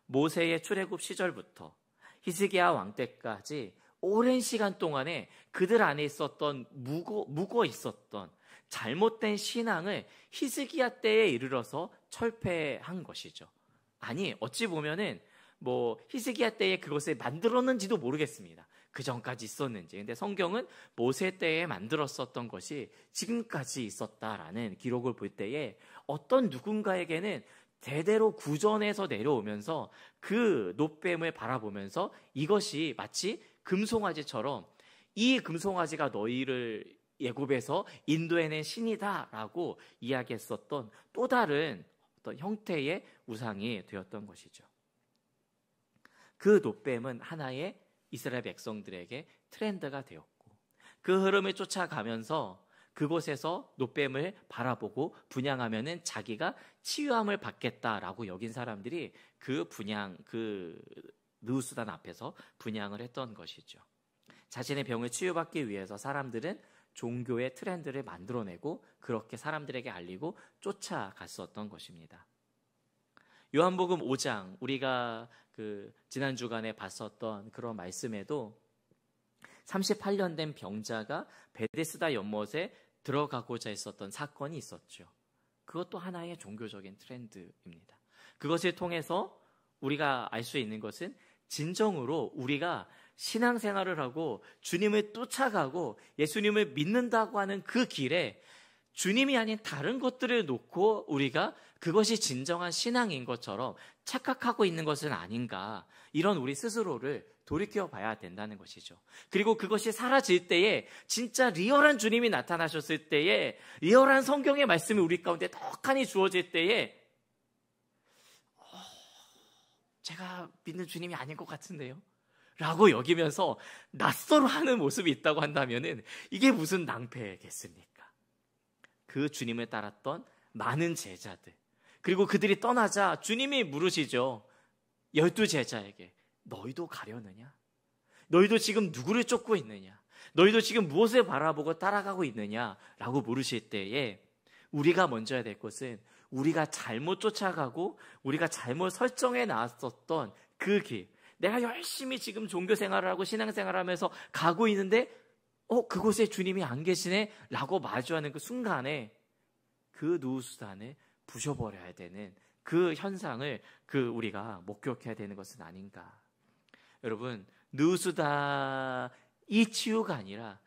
모세의 출애굽 시절부터 히스기야 왕 때까지 오랜 시간 동안에 그들 안에 있었던 묵어 있었던 잘못된 신앙을 히스기야 때에 이르러서 철폐한 것이죠. 아니, 어찌 보면은 히스기야 때에 그것을 만들었는지도 모르겠습니다. 그 전까지 있었는지. 근데 성경은 모세 때에 만들었었던 것이 지금까지 있었다라는 기록을 볼 때에 어떤 누군가에게는 대대로 구전에서 내려오면서 그 놋뱀을 바라보면서 이것이 마치 금송아지처럼 이 금송아지가 너희를 애굽에서 인도해낸 신이다라고 이야기했었던 또 다른 어떤 형태의 우상이 되었던 것이죠. 그 놋뱀은 하나의 이스라엘 백성들에게 트렌드가 되었고 그 흐름을 쫓아가면서 그곳에서 놋뱀을 바라보고 분향하면은 자기가 치유함을 받겠다라고 여긴 사람들이 그 느우수단 앞에서 분향을 했던 것이죠. 자신의 병을 치유받기 위해서 사람들은 종교의 트렌드를 만들어내고 그렇게 사람들에게 알리고 쫓아갔었던 것입니다. 요한복음 5장, 우리가 지난 주간에 봤었던 그런 말씀에도 38년 된 병자가 베데스다 연못에 들어가고자 했었던 사건이 있었죠. 그것도 하나의 종교적인 트렌드입니다. 그것을 통해서 우리가 알 수 있는 것은 진정으로 우리가 신앙생활을 하고 주님을 쫓아가고 예수님을 믿는다고 하는 그 길에 주님이 아닌 다른 것들을 놓고 우리가 그것이 진정한 신앙인 것처럼 착각하고 있는 것은 아닌가, 이런 우리 스스로를 돌이켜 봐야 된다는 것이죠. 그리고 그것이 사라질 때에 진짜 리얼한 주님이 나타나셨을 때에 리얼한 성경의 말씀이 우리 가운데 떡하니 주어질 때에 제가 믿는 주님이 아닌 것 같은데요? 라고 여기면서 낯설어하는 모습이 있다고 한다면은 이게 무슨 낭패겠습니까? 그 주님을 따랐던 많은 제자들, 그리고 그들이 떠나자 주님이 물으시죠. 12제자에게 너희도 가려느냐? 너희도 지금 누구를 쫓고 있느냐? 너희도 지금 무엇을 바라보고 따라가고 있느냐? 라고 물으실 때에 우리가 먼저 해야 될 것은 우리가 잘못 쫓아가고 우리가 잘못 설정해 놨었던 그 길, 내가 열심히 지금 종교 생활을 하고 신앙생활을 하면서 가고 있는데 그곳에 주님이 안 계시네? 라고 마주하는 그 순간에 그 느우수단을 부셔버려야 되는 그 현상을 우리가 목격해야 되는 것은 아닌가. 여러분, 느우수단이 치유가 아니라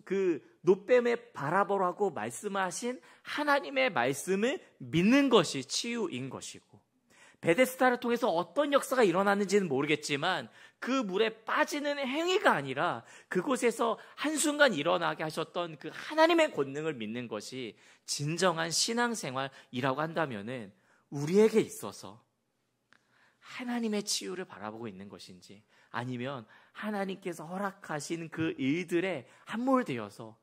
그 놋뱀에 바라보라고 말씀하신 하나님의 말씀을 믿는 것이 치유인 것이고, 베데스다를 통해서 어떤 역사가 일어났는지는 모르겠지만 그 물에 빠지는 행위가 아니라 그곳에서 한순간 일어나게 하셨던 그 하나님의 권능을 믿는 것이 진정한 신앙생활이라고 한다면은 우리에게 있어서 하나님의 치유를 바라보고 있는 것인지, 아니면 하나님께서 허락하신 그 일들에 함몰되어서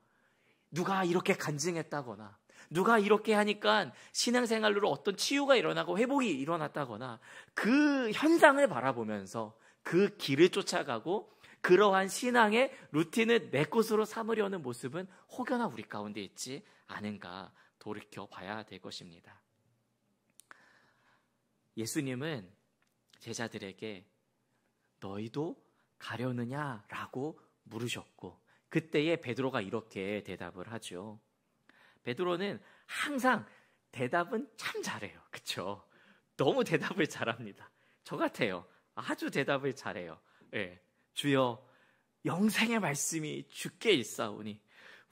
누가 이렇게 간증했다거나 누가 이렇게 하니까 신앙생활로 어떤 치유가 일어나고 회복이 일어났다거나 그 현상을 바라보면서 그 길을 쫓아가고 그러한 신앙의 루틴을 내 것으로 삼으려는 모습은 혹여나 우리 가운데 있지 않은가 돌이켜봐야 될 것입니다. 예수님은 제자들에게 너희도 가려느냐라고 물으셨고, 그때에 베드로가 이렇게 대답을 하죠. 베드로는 항상 대답은 참 잘해요. 그렇죠? 너무 대답을 잘합니다. 저 같아요. 아주 대답을 잘해요. 예. 주여, 영생의 말씀이 주께 있사오니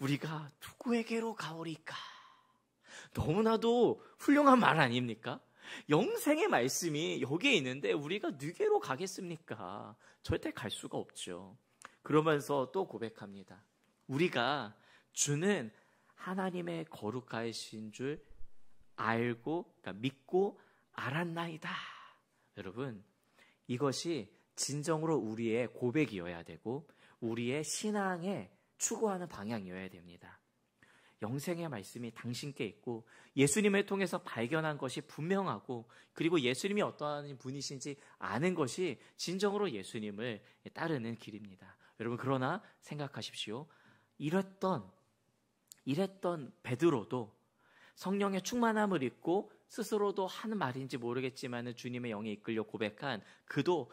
우리가 누구에게로 가오리까? 너무나도 훌륭한 말 아닙니까? 영생의 말씀이 여기에 있는데 우리가 누구에게로 가겠습니까? 절대 갈 수가 없죠. 그러면서 또 고백합니다. 우리가 주는 하나님의 거룩하신 줄 알고, 그러니까 믿고 알았나이다. 여러분, 이것이 진정으로 우리의 고백이어야 되고 우리의 신앙에 추구하는 방향이어야 됩니다. 영생의 말씀이 당신께 있고 예수님을 통해서 발견한 것이 분명하고, 그리고 예수님이 어떠한 분이신지 아는 것이 진정으로 예수님을 따르는 길입니다. 여러분, 그러나 생각하십시오. 이랬던 베드로도 성령의 충만함을 입고 스스로도 하는 말인지 모르겠지만 주님의 영에 이끌려 고백한 그도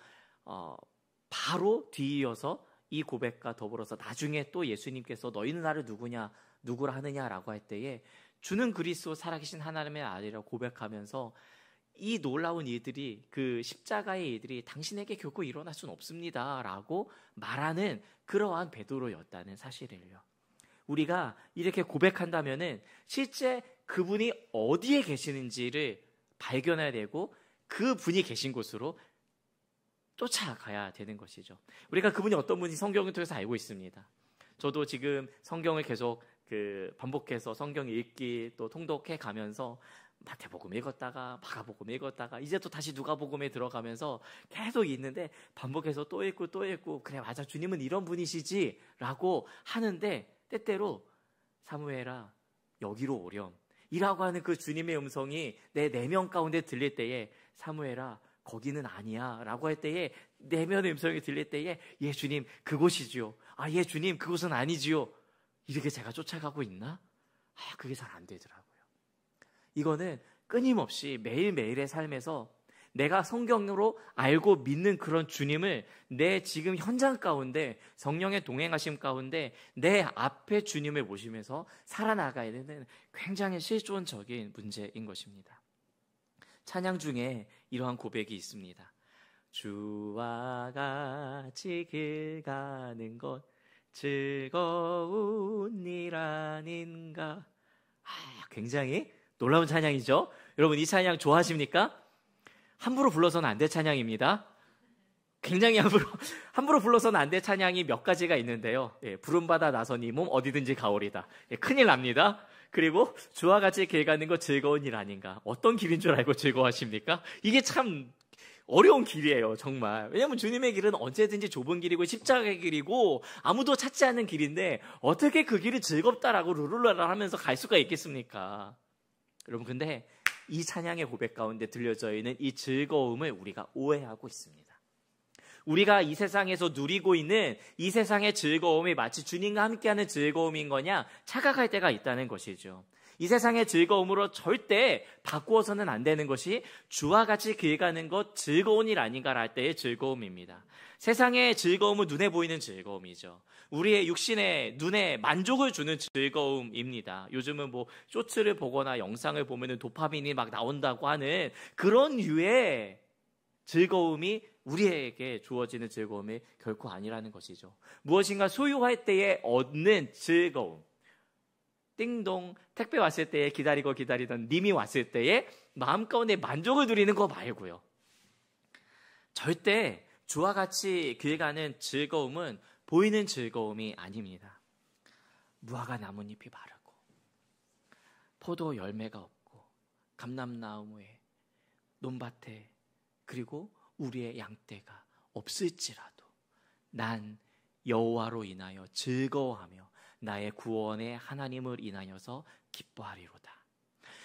바로 뒤이어서 이 고백과 더불어서 나중에 또 예수님께서 너희는 나를 누구라 하느냐라고 할 때에 주는 그리스도 살아계신 하나님의 아들이라고 고백하면서 이 놀라운 일들이, 그 십자가의 일들이 당신에게 결코 일어날 수는 없습니다 라고 말하는 그러한 베드로였다는 사실을요. 우리가 이렇게 고백한다면은 실제 그분이 어디에 계시는지를 발견해야 되고 그 분이 계신 곳으로 쫓아가야 되는 것이죠. 우리가 그분이 어떤 분인지 성경을 통해서 알고 있습니다. 저도 지금 성경을 계속 반복해서 성경 읽기 또 통독해 가면서 마태복음 읽었다가 마가복음 읽었다가 이제 또 다시 누가복음에 들어가면서 계속 있는데 반복해서 또 읽고 그래 맞아 주님은 이런 분이시지 라고 하는데 때때로 사무엘아 여기로 오렴 이라고 하는 그 주님의 음성이 내 내면 가운데 들릴 때에 사무엘아 거기는 아니야 라고 할 때에 내면의 음성이 들릴 때에 예 주님 그곳이지요. 아 예 주님 그곳은 아니지요. 이렇게 제가 쫓아가고 있나? 그게 잘 안 되더라고요. 이거는 끊임없이 매일매일의 삶에서 내가 성경으로 알고 믿는 그런 주님을 내 지금 현장 가운데 성령의 동행하심 가운데 내 앞에 주님을 모시면서 살아나가야 되는 굉장히 실존적인 문제인 것입니다. 찬양 중에 이러한 고백이 있습니다. 주와 같이 길 가는 것 즐거운 일 아닌가. 굉장히 놀라운 찬양이죠. 여러분 이 찬양 좋아하십니까? 함부로 불러서는 안 될 찬양입니다. 굉장히 함부로 불러서는 안 될 찬양이 몇 가지가 있는데요. 부름받아 나선 이 몸 어디든지 가오리다. 큰일 납니다. 그리고 주와 같이 길 가는 거 즐거운 일 아닌가. 어떤 길인 줄 알고 즐거워하십니까? 이게 참 어려운 길이에요, 정말. 왜냐하면 주님의 길은 언제든지 좁은 길이고 십자가의 길이고 아무도 찾지 않는 길인데 어떻게 그 길이 즐겁다라고 룰루랄라 하면서 갈 수가 있겠습니까? 여러분 근데 이 찬양의 고백 가운데 들려져 있는 이 즐거움을 우리가 오해하고 있습니다. 우리가 이 세상에서 누리고 있는 이 세상의 즐거움이 마치 주님과 함께하는 즐거움인 거냐 착각할 때가 있다는 것이죠. 이 세상의 즐거움으로 절대 바꾸어서는 안 되는 것이 주와 같이 길 가는 것 즐거운 일 아닌가 할 때의 즐거움입니다. 세상의 즐거움은 눈에 보이는 즐거움이죠. 우리의 육신의 눈에 만족을 주는 즐거움입니다. 요즘은 뭐 쇼츠를 보거나 영상을 보면 도파민이 막 나온다고 하는 그런 류의 즐거움이 우리에게 주어지는 즐거움이 결코 아니라는 것이죠. 무엇인가 소유할 때에 얻는 즐거움. 띵동 택배 왔을 때에 기다리던 님이 왔을 때에 마음 가운데 만족을 누리는 거 말고요. 절대 주와 같이 길 가는 즐거움은 보이는 즐거움이 아닙니다. 무화과 나뭇잎이 마르고 포도 열매가 없고 감람나무에 논밭에 그리고 우리의 양떼가 없을지라도 난 여호와로 인하여 즐거워하며 나의 구원의 하나님을 인하여서 기뻐하리로다.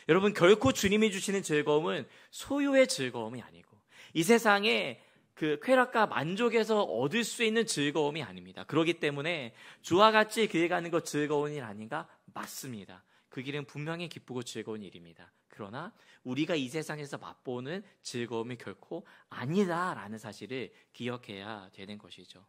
여러분 결코 주님이 주시는 즐거움은 소유의 즐거움이 아니고 이 세상에 그 쾌락과 만족에서 얻을 수 있는 즐거움이 아닙니다. 그렇기 때문에 주와 같이 그 길 가는 것 즐거운 일 아닌가? 맞습니다. 그 길은 분명히 기쁘고 즐거운 일입니다. 그러나 우리가 이 세상에서 맛보는 즐거움이 결코 아니다라는 사실을 기억해야 되는 것이죠.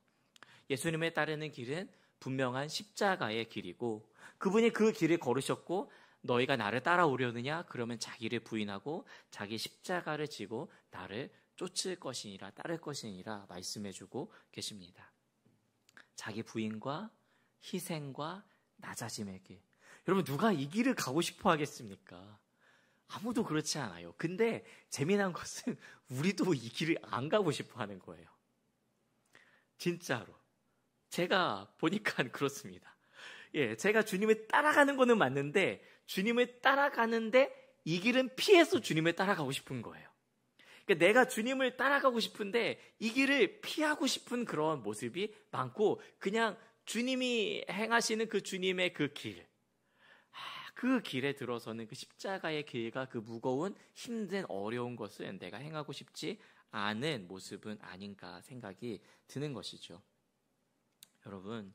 예수님을 따르는 길은 분명한 십자가의 길이고, 그분이 그 길을 걸으셨고, 너희가 나를 따라오려느냐? 그러면 자기를 부인하고 자기 십자가를 지고 나를 쫓을 것이니라, 따를 것이니라 말씀해주고 계십니다. 자기 부인과 희생과 낮아짐의 길. 여러분, 누가 이 길을 가고 싶어 하겠습니까? 아무도 그렇지 않아요. 근데 재미난 것은 우리도 이 길을 안 가고 싶어 하는 거예요. 진짜로. 제가 보니까 그렇습니다. 제가 주님을 따라가는 거는 맞는데, 주님을 따라가는데 이 길은 피해서 주님을 따라가고 싶은 거예요. 그러니까 내가 주님을 따라가고 싶은데 이 길을 피하고 싶은 그런 모습이 많고, 그냥 주님이 행하시는 그 주님의 그 길, 그 길에 들어서는 그 십자가의 길과 그 무거운 힘든 어려운 것은 내가 행하고 싶지 않은 모습은 아닌가 생각이 드는 것이죠. 여러분,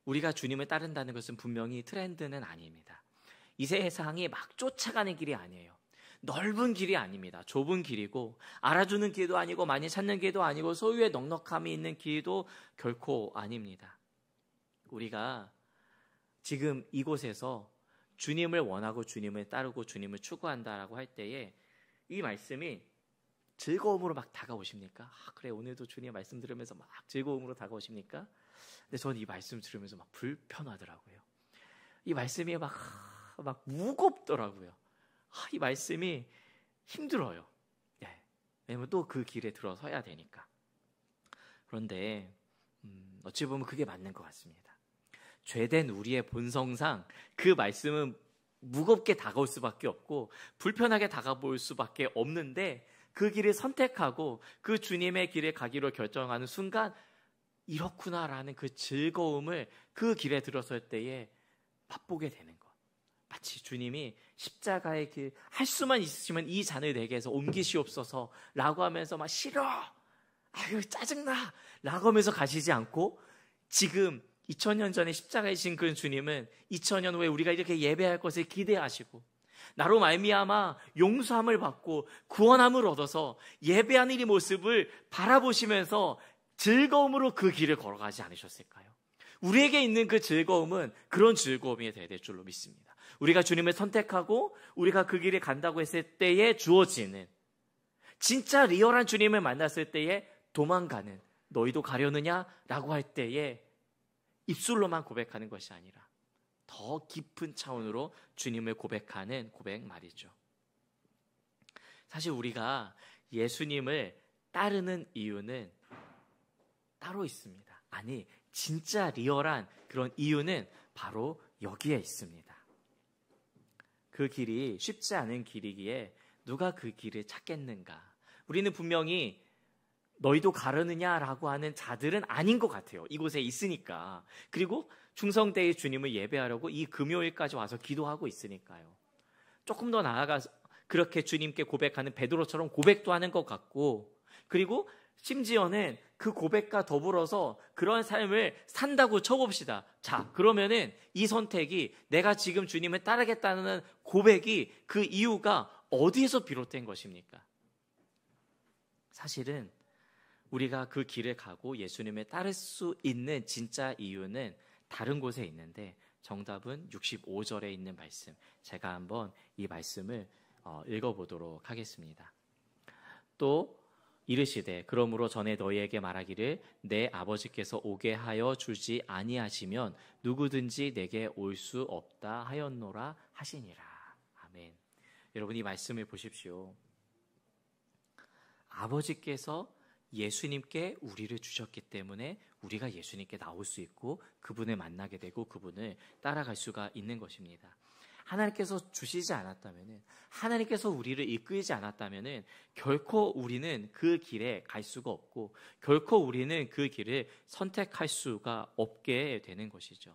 우리가 주님을 따른다는 것은 분명히 트렌드는 아닙니다. 이 세상이 막 쫓아가는 길이 아니에요. 넓은 길이 아닙니다. 좁은 길이고, 알아주는 길도 아니고, 많이 찾는 길도 아니고, 소유의 넉넉함이 있는 길도 결코 아닙니다. 우리가 지금 이곳에서 주님을 원하고 주님을 따르고 주님을 추구한다라고 할 때에 이 말씀이 즐거움으로 막 다가오십니까? 그래, 오늘도 주님 말씀 들으면서 막 즐거움으로 다가오십니까? 근데 저는 이 말씀 들으면서 막 불편하더라고요. 이 말씀이 막 무겁더라고요. 이 말씀이 힘들어요. 왜냐면 또 그 길에 들어서야 되니까. 그런데 어찌 보면 그게 맞는 것 같습니다. 죄된 우리의 본성상 그 말씀은 무겁게 다가올 수밖에 없고 불편하게 다가올 수밖에 없는데, 그 길을 선택하고 그 주님의 길에 가기로 결정하는 순간 이렇구나라는 그 즐거움을 그 길에 들어설 때에 맛보게 되는 것. 마치 주님이 십자가의 길, 할 수만 있으시면 이 잔을 내게서 옮기시옵소서 라고 하면서 막 싫어, 아유 짜증나 라고 하면서 가시지 않고, 지금 2000년 전에 십자가에 지신 그 주님은 2000년 후에 우리가 이렇게 예배할 것을 기대하시고, 나로 말미암아 용서함을 받고 구원함을 얻어서 예배하는 이 모습을 바라보시면서 즐거움으로 그 길을 걸어가지 않으셨을까요? 우리에게 있는 그 즐거움은 그런 즐거움이 되어야 될 줄로 믿습니다. 우리가 주님을 선택하고 우리가 그 길을 간다고 했을 때에 주어지는, 진짜 리얼한 주님을 만났을 때에 도망가는, 너희도 가려느냐? 라고 할 때에 입술로만 고백하는 것이 아니라 더 깊은 차원으로 주님을 고백하는 고백 말이죠. 사실 우리가 예수님을 따르는 이유는 따로 있습니다. 아니, 진짜 리얼한 그런 이유는 바로 여기에 있습니다. 그 길이 쉽지 않은 길이기에 누가 그 길을 찾겠는가? 우리는 분명히 너희도 가려느냐라고 하는 자들은 아닌 것 같아요. 이곳에 있으니까. 그리고 충성되이 주님을 예배하려고 이 금요일까지 와서 기도하고 있으니까요. 조금 더 나아가서 그렇게 주님께 고백하는 베드로처럼 고백도 하는 것 같고, 그리고 심지어는 그 고백과 더불어서 그런 삶을 산다고 쳐봅시다. 자, 그러면은 이 선택이, 내가 지금 주님을 따르겠다는 고백이, 그 이유가 어디에서 비롯된 것입니까? 사실은 우리가 그 길을 가고 예수님을 따를 수 있는 진짜 이유는 다른 곳에 있는데, 정답은 65절에 있는 말씀, 제가 한번 이 말씀을 읽어보도록 하겠습니다. 또 이르시되 그러므로 전에 너희에게 말하기를 내 아버지께서 오게 하여 주지 아니하시면 누구든지 내게 올 수 없다 하였노라 하시니라. 아멘. 여러분, 이 말씀을 보십시오. 아버지께서 예수님께 우리를 주셨기 때문에 우리가 예수님께 나올 수 있고 그분을 만나게 되고 그분을 따라갈 수가 있는 것입니다. 하나님께서 주시지 않았다면, 하나님께서 우리를 이끌지 않았다면 결코 우리는 그 길에 갈 수가 없고 결코 우리는 그 길을 선택할 수가 없게 되는 것이죠.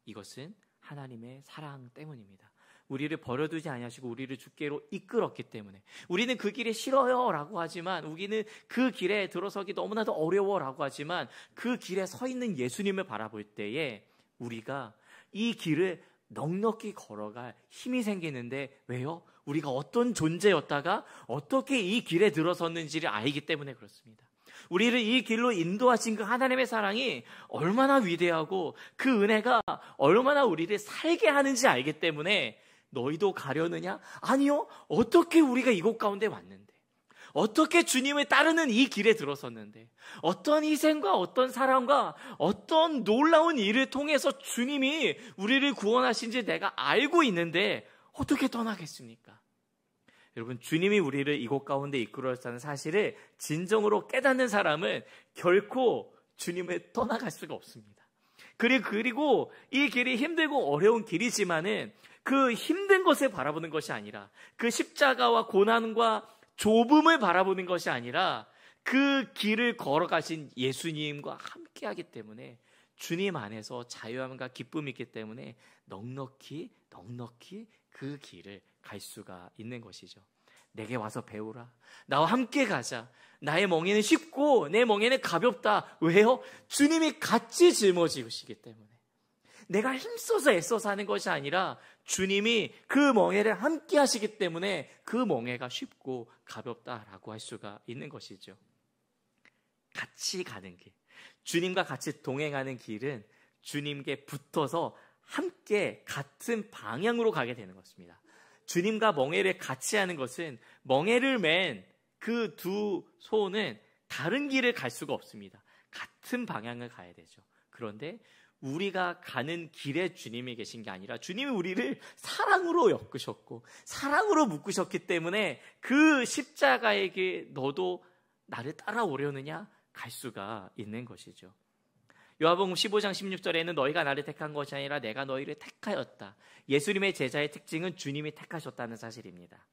이것은 하나님의 사랑 때문입니다. 우리를 버려두지 아니하시고 우리를 주께로 이끌었기 때문에 우리는 그 길이 싫어요 라고 하지만, 우리는 그 길에 들어서기 너무나도 어려워 라고 하지만, 그 길에 서 있는 예수님을 바라볼 때에 우리가 이 길을 넉넉히 걸어갈 힘이 생기는데, 왜요? 우리가 어떤 존재였다가 어떻게 이 길에 들어섰는지를 알기 때문에 그렇습니다. 우리를 이 길로 인도하신 그 하나님의 사랑이 얼마나 위대하고 그 은혜가 얼마나 우리를 살게 하는지 알기 때문에, 너희도 가려느냐? 아니요. 어떻게 우리가 이곳 가운데 왔는데, 어떻게 주님을 따르는 이 길에 들어섰는데, 어떤 희생과 어떤 사랑과 어떤 놀라운 일을 통해서 주님이 우리를 구원하신지 내가 알고 있는데 어떻게 떠나겠습니까? 여러분, 주님이 우리를 이곳 가운데 이끌어왔다는 사실을 진정으로 깨닫는 사람은 결코 주님을 떠나갈 수가 없습니다. 그리고 이 길이 힘들고 어려운 길이지만은 그 힘든 것을 바라보는 것이 아니라, 그 십자가와 고난과 좁음을 바라보는 것이 아니라, 그 길을 걸어가신 예수님과 함께하기 때문에 주님 안에서 자유함과 기쁨이 있기 때문에 넉넉히 그 길을 갈 수가 있는 것이죠. 내게 와서 배우라. 나와 함께 가자. 나의 멍에는 쉽고 내 멍에는 가볍다. 왜요? 주님이 같이 짊어지시기 때문에. 내가 힘써서 애써서 하는 것이 아니라 주님이 그 멍에를 함께 하시기 때문에 그 멍에가 쉽고 가볍다라고 할 수가 있는 것이죠. 같이 가는 길, 주님과 같이 동행하는 길은 주님께 붙어서 함께 같은 방향으로 가게 되는 것입니다. 주님과 멍에를 같이 하는 것은, 멍에를 맨 그 두 소는 다른 길을 갈 수가 없습니다. 같은 방향을 가야 되죠. 그런데 우리가 가는 길에 주님이 계신 게 아니라, 주님이 우리를 사랑으로 엮으셨고 사랑으로 묶으셨기 때문에 그 십자가에게 너도 나를 따라오려느냐 갈 수가 있는 것이죠. 요한복음 15장 16절에는 너희가 나를 택한 것이 아니라 내가 너희를 택하였다. 예수님의 제자의 특징은 주님이 택하셨다는 사실입니다.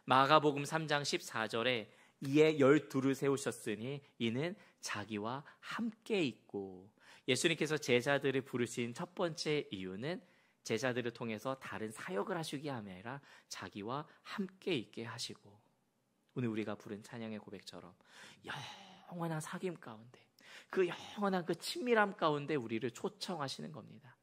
마가복음 3장 14절에 이에 12를 세우셨으니 이는 자기와 함께 있고, 예수님께서 제자들을 부르신 첫 번째 이유는 제자들을 통해서 다른 사역을 하시기 아니라 자기와 함께 있게 하시고, 오늘 우리가 부른 찬양의 고백처럼 영원한 사귐 가운데, 그 영원한 그 친밀함 가운데 우리를 초청하시는 겁니다.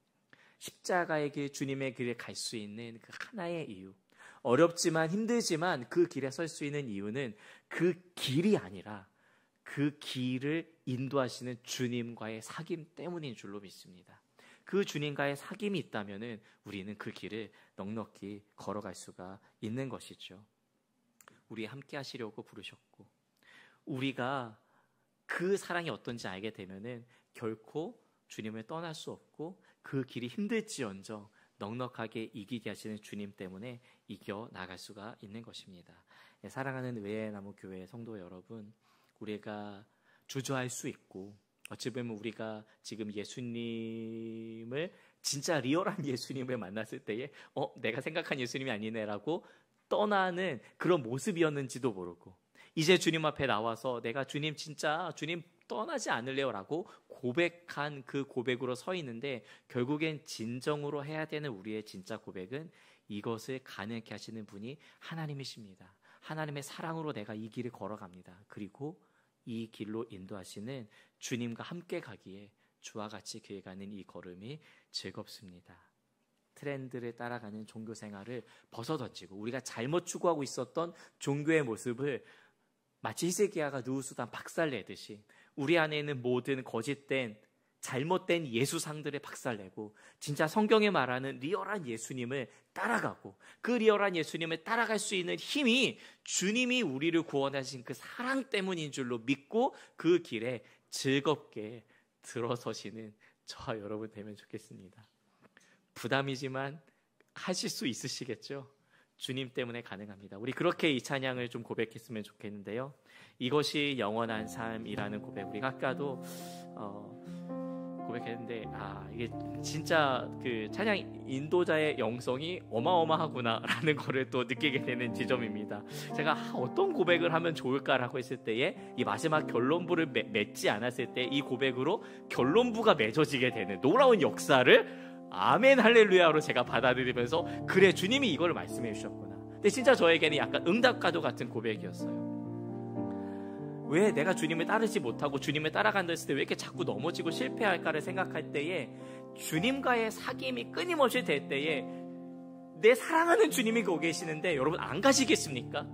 십자가의 길, 주님의 길에 갈 수 있는 그 하나의 이유, 어렵지만 힘들지만 그 길에 설 수 있는 이유는 그 길이 아니라 그 길을 인도하시는 주님과의 사귐 때문인 줄로 믿습니다. 그 주님과의 사귐이 있다면 우리는 그 길을 넉넉히 걸어갈 수가 있는 것이죠. 우리 함께 하시려고 부르셨고, 우리가 그 사랑이 어떤지 알게 되면은 결코 주님을 떠날 수 없고, 그 길이 힘들지언정 넉넉하게 이기게 하시는 주님 때문에 이겨 나갈 수가 있는 것입니다. 사랑하는 외나무 교회 성도 여러분, 우리가 주저할 수 있고, 어찌 보면 우리가 지금 예수님을, 진짜 리얼한 예수님을 만났을 때에 내가 생각한 예수님이 아니네라고 떠나는 그런 모습이었는지도 모르고, 이제 주님 앞에 나와서 내가 주님 떠나지 않을래요 라고 고백한 그 고백으로 서 있는데, 결국엔 진정으로 해야 되는 우리의 진짜 고백은 이것을 가능케 하시는 분이 하나님이십니다. 하나님의 사랑으로 내가 이 길을 걸어갑니다. 그리고 이 길로 인도하시는 주님과 함께 가기에 주와 같이 그에 가는 이 걸음이 즐겁습니다. 트렌드를 따라가는 종교 생활을 벗어던지고, 우리가 잘못 추구하고 있었던 종교의 모습을 마치 히스기야가 느우수단 박살내듯이 우리 안에 있는 모든 거짓된 잘못된 예수상들을 박살내고, 진짜 성경에 말하는 리얼한 예수님을 따라가고, 그 리얼한 예수님을 따라갈 수 있는 힘이 주님이 우리를 구원하신 그 사랑 때문인 줄로 믿고 그 길에 즐겁게 들어서시는 저와 여러분 되면 좋겠습니다. 부담이지만 하실 수 있으시겠죠? 주님 때문에 가능합니다. 우리 그렇게 이 찬양을 좀 고백했으면 좋겠는데요. 이것이 영원한 삶이라는 고백, 우리가 아까도 고백했는데, 이게 진짜 그 찬양 인도자의 영성이 어마어마하구나라는 거를 또 느끼게 되는 지점입니다. 제가 어떤 고백을 하면 좋을까라고 했을 때에 이 마지막 결론부를 맺지 않았을 때 이 고백으로 결론부가 맺어지게 되는 놀라운 역사를 아멘 할렐루야로 제가 받아들이면서 그래, 주님이 이걸 말씀해 주셨구나. 근데 진짜 저에게는 약간 응답과도 같은 고백이었어요. 왜 내가 주님을 따르지 못하고 주님을 따라간다 했을 때 왜 이렇게 자꾸 넘어지고 실패할까를 생각할 때에, 주님과의 사귐이 끊임없이 될 때에 내 사랑하는 주님이 거기 계시는데 여러분 안 가시겠습니까?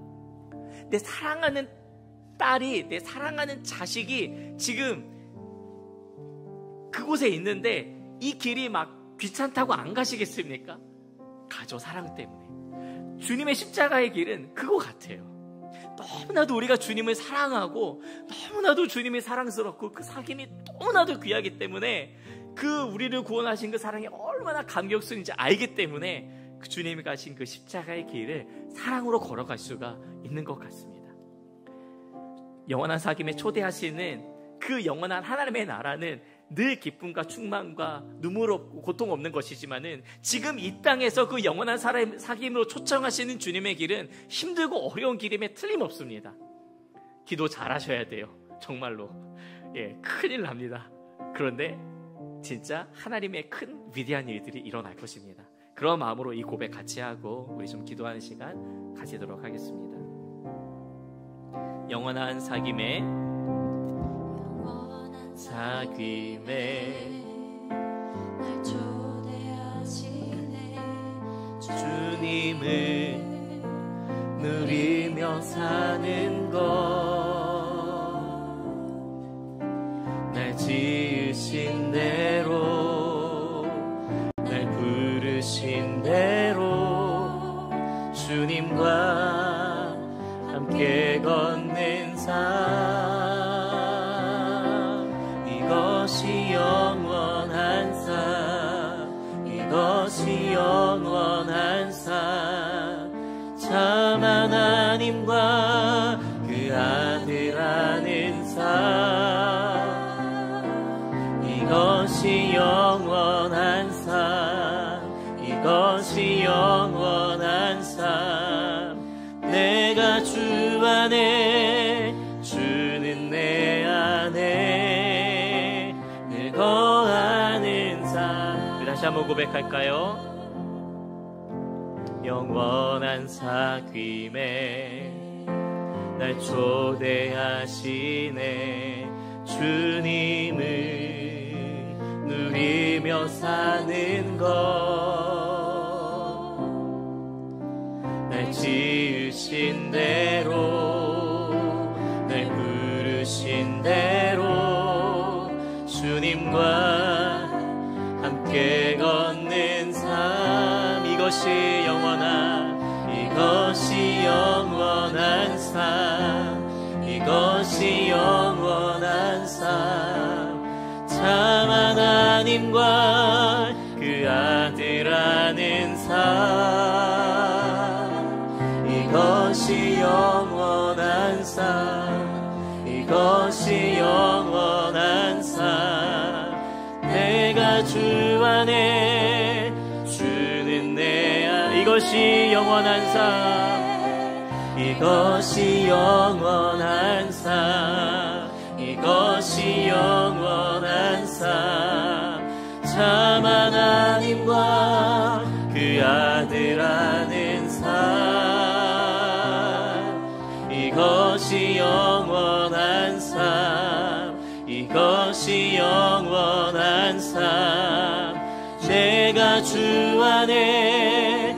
내 사랑하는 딸이, 내 사랑하는 자식이 지금 그곳에 있는데 이 길이 막 귀찮다고 안 가시겠습니까? 가죠, 사랑 때문에. 주님의 십자가의 길은 그거 같아요. 너무나도 우리가 주님을 사랑하고 너무나도 주님이 사랑스럽고 그 사귐이 너무나도 귀하기 때문에, 그 우리를 구원하신 그 사랑이 얼마나 감격스러운지 알기 때문에 그 주님이 가신 그 십자가의 길을 사랑으로 걸어갈 수가 있는 것 같습니다. 영원한 사귐에 초대하시는 그 영원한 하나님의 나라는 늘 기쁨과 충만과 눈물 없고 고통 없는 것이지만은, 지금 이 땅에서 그 영원한 사귐으로 초청하시는 주님의 길은 힘들고 어려운 길임에 틀림없습니다. 기도 잘하셔야 돼요. 정말로. 큰일 납니다. 그런데 진짜 하나님의 큰 위대한 일들이 일어날 것입니다. 그런 마음으로 이 고백 같이 하고 우리 좀 기도하는 시간 가지도록 하겠습니다. 영원한 사귐에 날 초대하시네. 주님을 누리며 사는 것, 날 지으신 대로, 날 부르신 대로 주님과 함께 걷는 삶, 이것이 영원한 삶, 이것이 영원한 삶, 참 하나님과 그 아들 아는 삶, 이것이 영원한 삶, 이것이 영원한 삶, 내가 주 안에, 주는 내 안에 거하는 삶. 다시 한번 고백할까요? 영원한 사귐에 날 초대하시네. 주님을 누리며 사는 것, 날 지으신 대로, 날 부르신 대로 주님과 함께 걷는 삶, 이것이 영원한, 이것이 영원한 삶, 이것이 영원한 삶, 참 하나님과 그 아들 아는 삶, 이것이 영원한 삶, 이것이 영원한 삶, 내가 주 안에, 주는 내 안, 이것이 영원한 삶, 이것이 영원한 삶, 이것이 영원한 삶, 참 하나님과 그 아들 아는 삶, 이것이 영원한 삶, 이것이 영원한 삶, 내가 주 안에,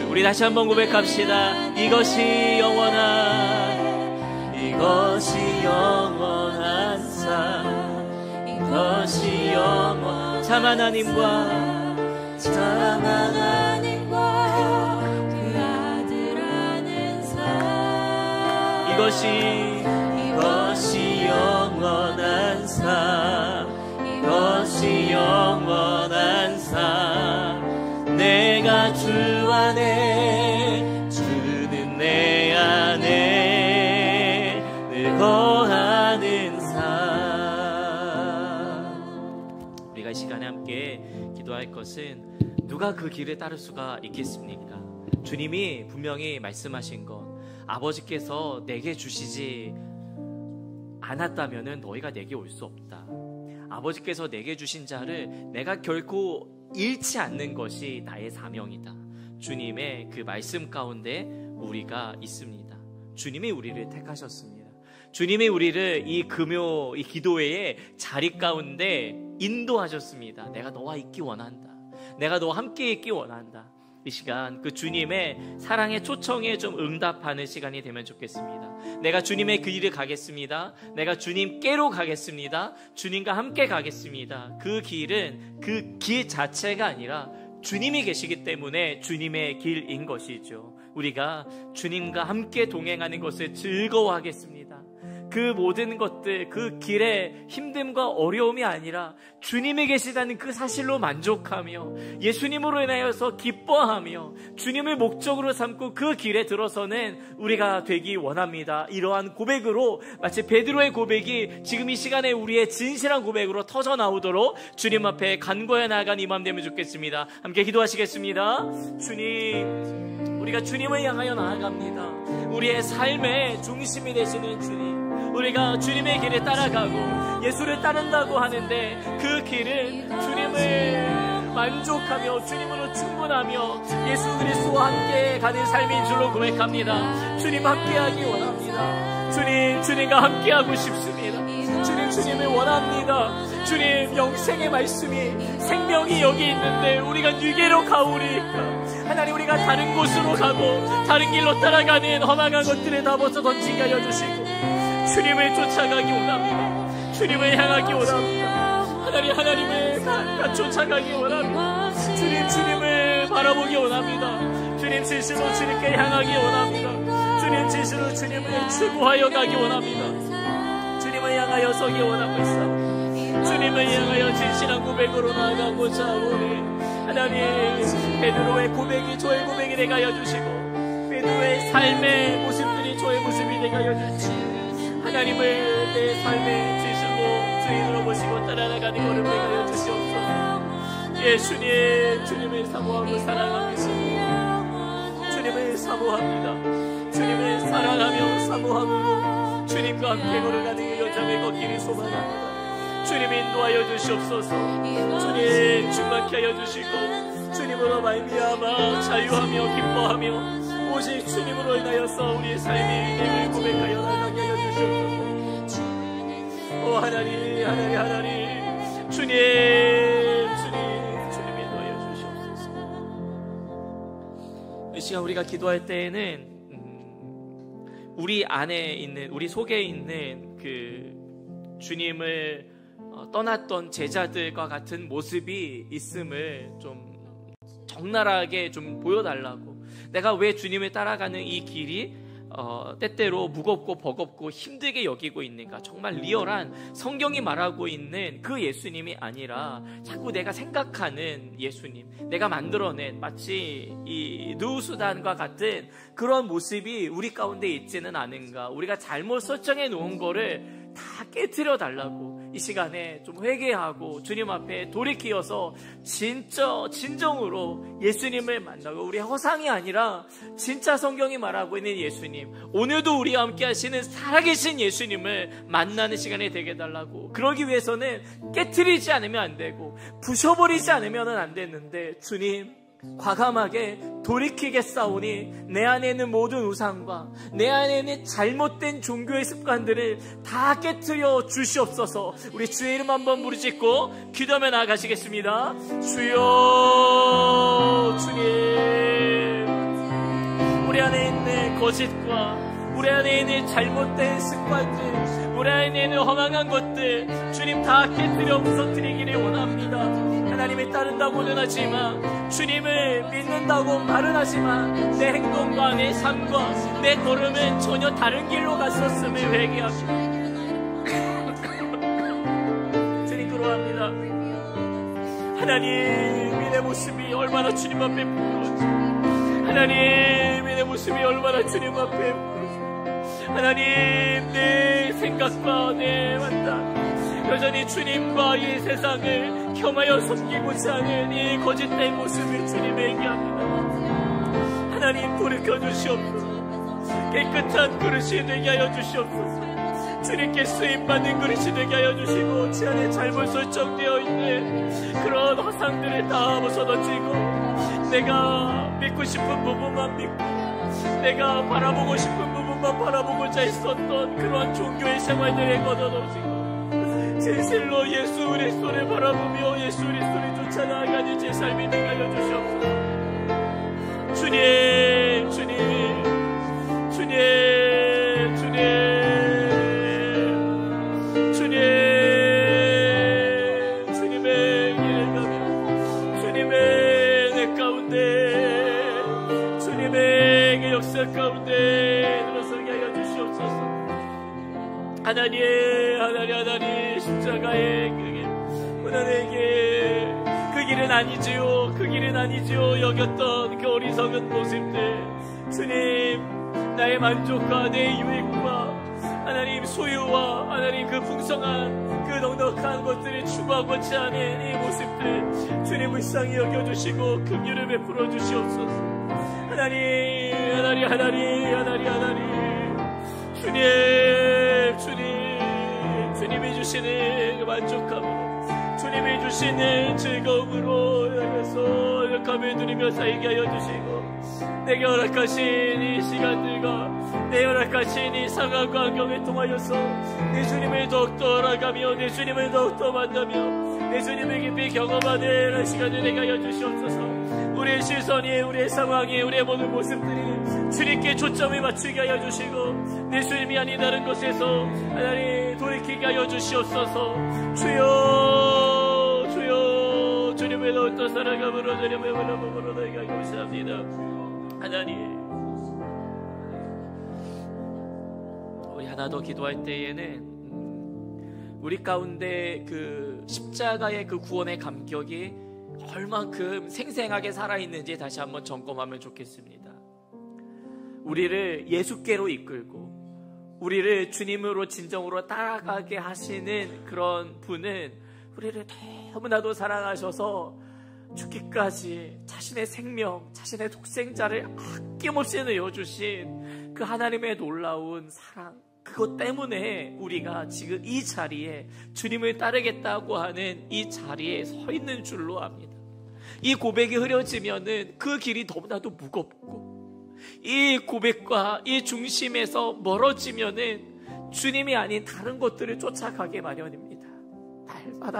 우리 다시 한번 고백합시다. 이것이 영원한, 이것이 영원한 삶, 이것이 영원한, 참 하나님과, 참 하나님과 그 아들 아는 삶, 이것이 영원한 삶, 이것이 영원한 삶, 내가 주 안에, 주는 내 안에 늘 거하는 삶. 우리가 이 시간에 함께 기도할 것은, 누가 그 길을 따를 수가 있겠습니까? 주님이 분명히 말씀하신 것, 아버지께서 내게 주시지 않았다면 너희가 내게 올 수 없다. 아버지께서 내게 주신 자를 내가 결코 잃지 않는 것이 나의 사명이다. 주님의 그 말씀 가운데 우리가 있습니다. 주님이 우리를 택하셨습니다. 주님이 우리를 이 금요 이 기도회의 자리 가운데 인도하셨습니다. 내가 너와 있기 원한다. 내가 너와 함께 있기 원한다. 이 시간 그 주님의 사랑의 초청에 좀 응답하는 시간이 되면 좋겠습니다. 내가 주님의 그 길을 가겠습니다. 내가 주님께로 가겠습니다. 주님과 함께 가겠습니다. 그 길은 그 길 자체가 아니라 주님이 계시기 때문에 주님의 길인 것이죠. 우리가 주님과 함께 동행하는 것을 즐거워하겠습니다. 그 모든 것들, 그 길에 힘듦과 어려움이 아니라 주님이 계시다는 그 사실로 만족하며 예수님으로 인하여서 기뻐하며 주님을 목적으로 삼고 그 길에 들어서는 우리가 되기 원합니다. 이러한 고백으로 마치 베드로의 고백이 지금 이 시간에 우리의 진실한 고백으로 터져 나오도록 주님 앞에 간구해 나아간 이 마음 되면 좋겠습니다. 함께 기도하시겠습니다. 주님, 우리가 주님을 향하여 나아갑니다. 우리의 삶의 중심이 되시는 주님, 우리가 주님의 길에 따라가고 예수를 따른다고 하는데 그 길은 주님을 만족하며 주님으로 충분하며 예수 그리스도와 함께 가는 삶인 줄로 고백합니다. 주님 함께하기 원합니다. 주님과 함께하고 싶습니다. 주님을 원합니다. 주님, 영생의 말씀이 생명이 여기 있는데 우리가 누게로 가오리까? 하나님, 우리가 다른 곳으로 가고 다른 길로 따라가는 험악한 것들을 다 벗어 던지게 하여 주시고 주님을 쫓아가기 원합니다. 주님을 향하기 원합니다. 하나님을 쫓아가기 원합니다. 주님을 바라보기 원합니다. 주님 진실로 주님께 향하기 원합니다. 주님 진실로 주님을 추구하여 가기 원합니다. 주님을 향하여 서기 원하고 있어. 주님을 향하여 진실한 고백으로 나아가고자 하오니 하나님, 베드로의 고백이 저의 고백이 되게 하여 주시고 베드로의 삶의 모습들이 저의 모습이 되게 하여 주시고 하나님을 내 삶의 진실로 주인으로 모시고 따라가는 걸음을 되게 하여 주시옵소서. 예수님, 주님을 사모하고 사랑합니다. 주님을 사모합니다. 주님을 사랑하며 사모함으로 주님과 함께 걸어가는 그 여정을 걷기를 소망합니다. 주님 인도하여 주시옵소서. 주님 충만케 하여 주시고 주님으로 말미암아 자유하며 기뻐하며 오직 주님으로 인하여서 우리의 삶의 힘을 고백하여 나가게 하여 주시옵소서. 오 하나님, 주님 인도하여 주시옵소서. 이 시간 우리가 기도할 때에는 우리 안에 있는, 우리 속에 있는 그 주님을 떠났던 제자들과 같은 모습이 있음을 좀 적나라하게 좀 보여달라고. 내가 왜 주님을 따라가는 이 길이 때때로 무겁고 버겁고 힘들게 여기고 있는가. 정말 리얼한 성경이 말하고 있는 그 예수님이 아니라 자꾸 내가 생각하는 예수님, 내가 만들어낸 마치 이 누수단과 같은 그런 모습이 우리 가운데 있지는 않은가. 우리가 잘못 설정해 놓은 거를 다 깨트려 달라고 이 시간에 좀 회개하고 주님 앞에 돌이키어서 진정으로 예수님을 만나고, 우리의 허상이 아니라 진짜 성경이 말하고 있는 예수님, 오늘도 우리와 함께 하시는 살아계신 예수님을 만나는 시간이 되게 해달라고. 그러기 위해서는 깨트리지 않으면 안 되고 부셔버리지 않으면 안 되는데, 주님 과감하게 돌이키겠사오니 내 안에 있는 모든 우상과 내 안에 있는 잘못된 종교의 습관들을 다 깨트려 주시옵소서. 우리 주의 이름 한번 부르짖고 기도하며 나아가시겠습니다. 주여, 주님, 우리 안에 있는 거짓과 우리 안에 있는 잘못된 습관들, 우리 안에 있는 허망한 것들 주님 다 깨트려 부서뜨리기를 원합니다. 하나님을 따른다고는 하지만, 주님을 믿는다고 말은 하지만 내 행동과 내 삶과 내 걸음은 전혀 다른 길로 갔었음을 회개합니다. 주님 그러합니다. 하나님이 내 모습이 얼마나 주님 앞에 부끄러운지, 하나님이 내 모습이 얼마나 주님 앞에 부끄러운지, 하나님 내 생각과 내 판단, 여전히 주님과 이 세상을 겸하여 섬기고자 하는 이 거짓된 모습을 주님에게 합니다. 하나님 돌이켜 주시옵소서. 깨끗한 그릇이 되게 하여 주시옵소서. 주님께 쓰임받는 그릇이 되게 하여 주시고, 제 안에 잘못 설정되어 있는 그런 허상들을 다 벗어던지고, 내가 믿고 싶은 부분만 믿고, 내가 바라보고 싶은 부분만 바라보고자 했었던 그런 종교의 생활들을 걷어놓으시고, 진실로 예수 그리스도를 바라보며 예수 그리스도를 쫓아 나아가는 제 삶이 되게 하여 주시옵소서. 주님, 주님, 주님, 주님, 주님, 주님의 길을 가며 주님의 내 가운데, 주님의 그 역사 가운데 들어서게 하여 주시옵소서. 하나님, 하나님, 십자가의 그 하나님에게 그 길은 아니지요, 그 길은 아니지요 여겼던 그 어리석은 모습들, 주님, 나의 만족과 내 유익과 하나님 소유와 하나님 그 풍성한 그 넉넉한 것들을 추구하고자 하는 이 모습들, 주님 불쌍히 여겨주시고 긍휼을 베풀어 주시옵소서. 하나님, 하나님, 하나님, 하나님, 하나님, 주님, 주님이 주시는 그 만족함으로, 주님이 주시는 즐거움으로 여기서 역함을 누리며 살게 하여 주시고, 내게 허락하신 이 시간들과 내 허락하신 이 상황과 환경을 통하여서 내 주님을 더욱더 알아가며 내 주님을 더욱더 만나며 내 주님을 깊이 경험하는 시간을 내게 하여 주시옵소서. 우리의 시선이, 우리의 상황이, 우리의 모든 모습들이 주님께 초점을 맞추게 하여 주시고, 내 주님이 아닌 다른 것에서 하나님 돌이키게 하여 주시옵소서. 주여, 주여, 주님을 더욱더 사랑함으로 주님의 바라봄으로 너희가 감사합니다. 하나님, 우리 하나 더 기도할 때에는 우리 가운데 그 십자가의 그 구원의 감격이 얼만큼 생생하게 살아있는지 다시 한번 점검하면 좋겠습니다. 우리를 예수께로 이끌고 우리를 주님으로 진정으로 따라가게 하시는 그런 분은 우리를 너무나도 사랑하셔서 죽기까지 자신의 생명, 자신의 독생자를 아낌없이 내어주신 그 하나님의 놀라운 사랑, 그것 때문에 우리가 지금 이 자리에 주님을 따르겠다고 하는 이 자리에 서 있는 줄로 압니다. 이 고백이 흐려지면은 그 길이 너무나도 무겁고, 이 고백과 이 중심에서 멀어지면은 주님이 아닌 다른 것들을 쫓아가게 마련입니다.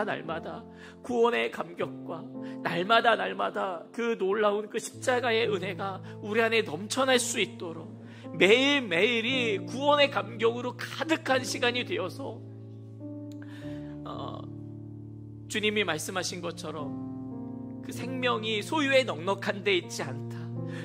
날마다 구원의 감격과 날마다 그 놀라운 그 십자가의 은혜가 우리 안에 넘쳐날 수 있도록 매일매일이 구원의 감격으로 가득한 시간이 되어서 주님이 말씀하신 것처럼 그 생명이 소유에 넉넉한 데 있지 않다,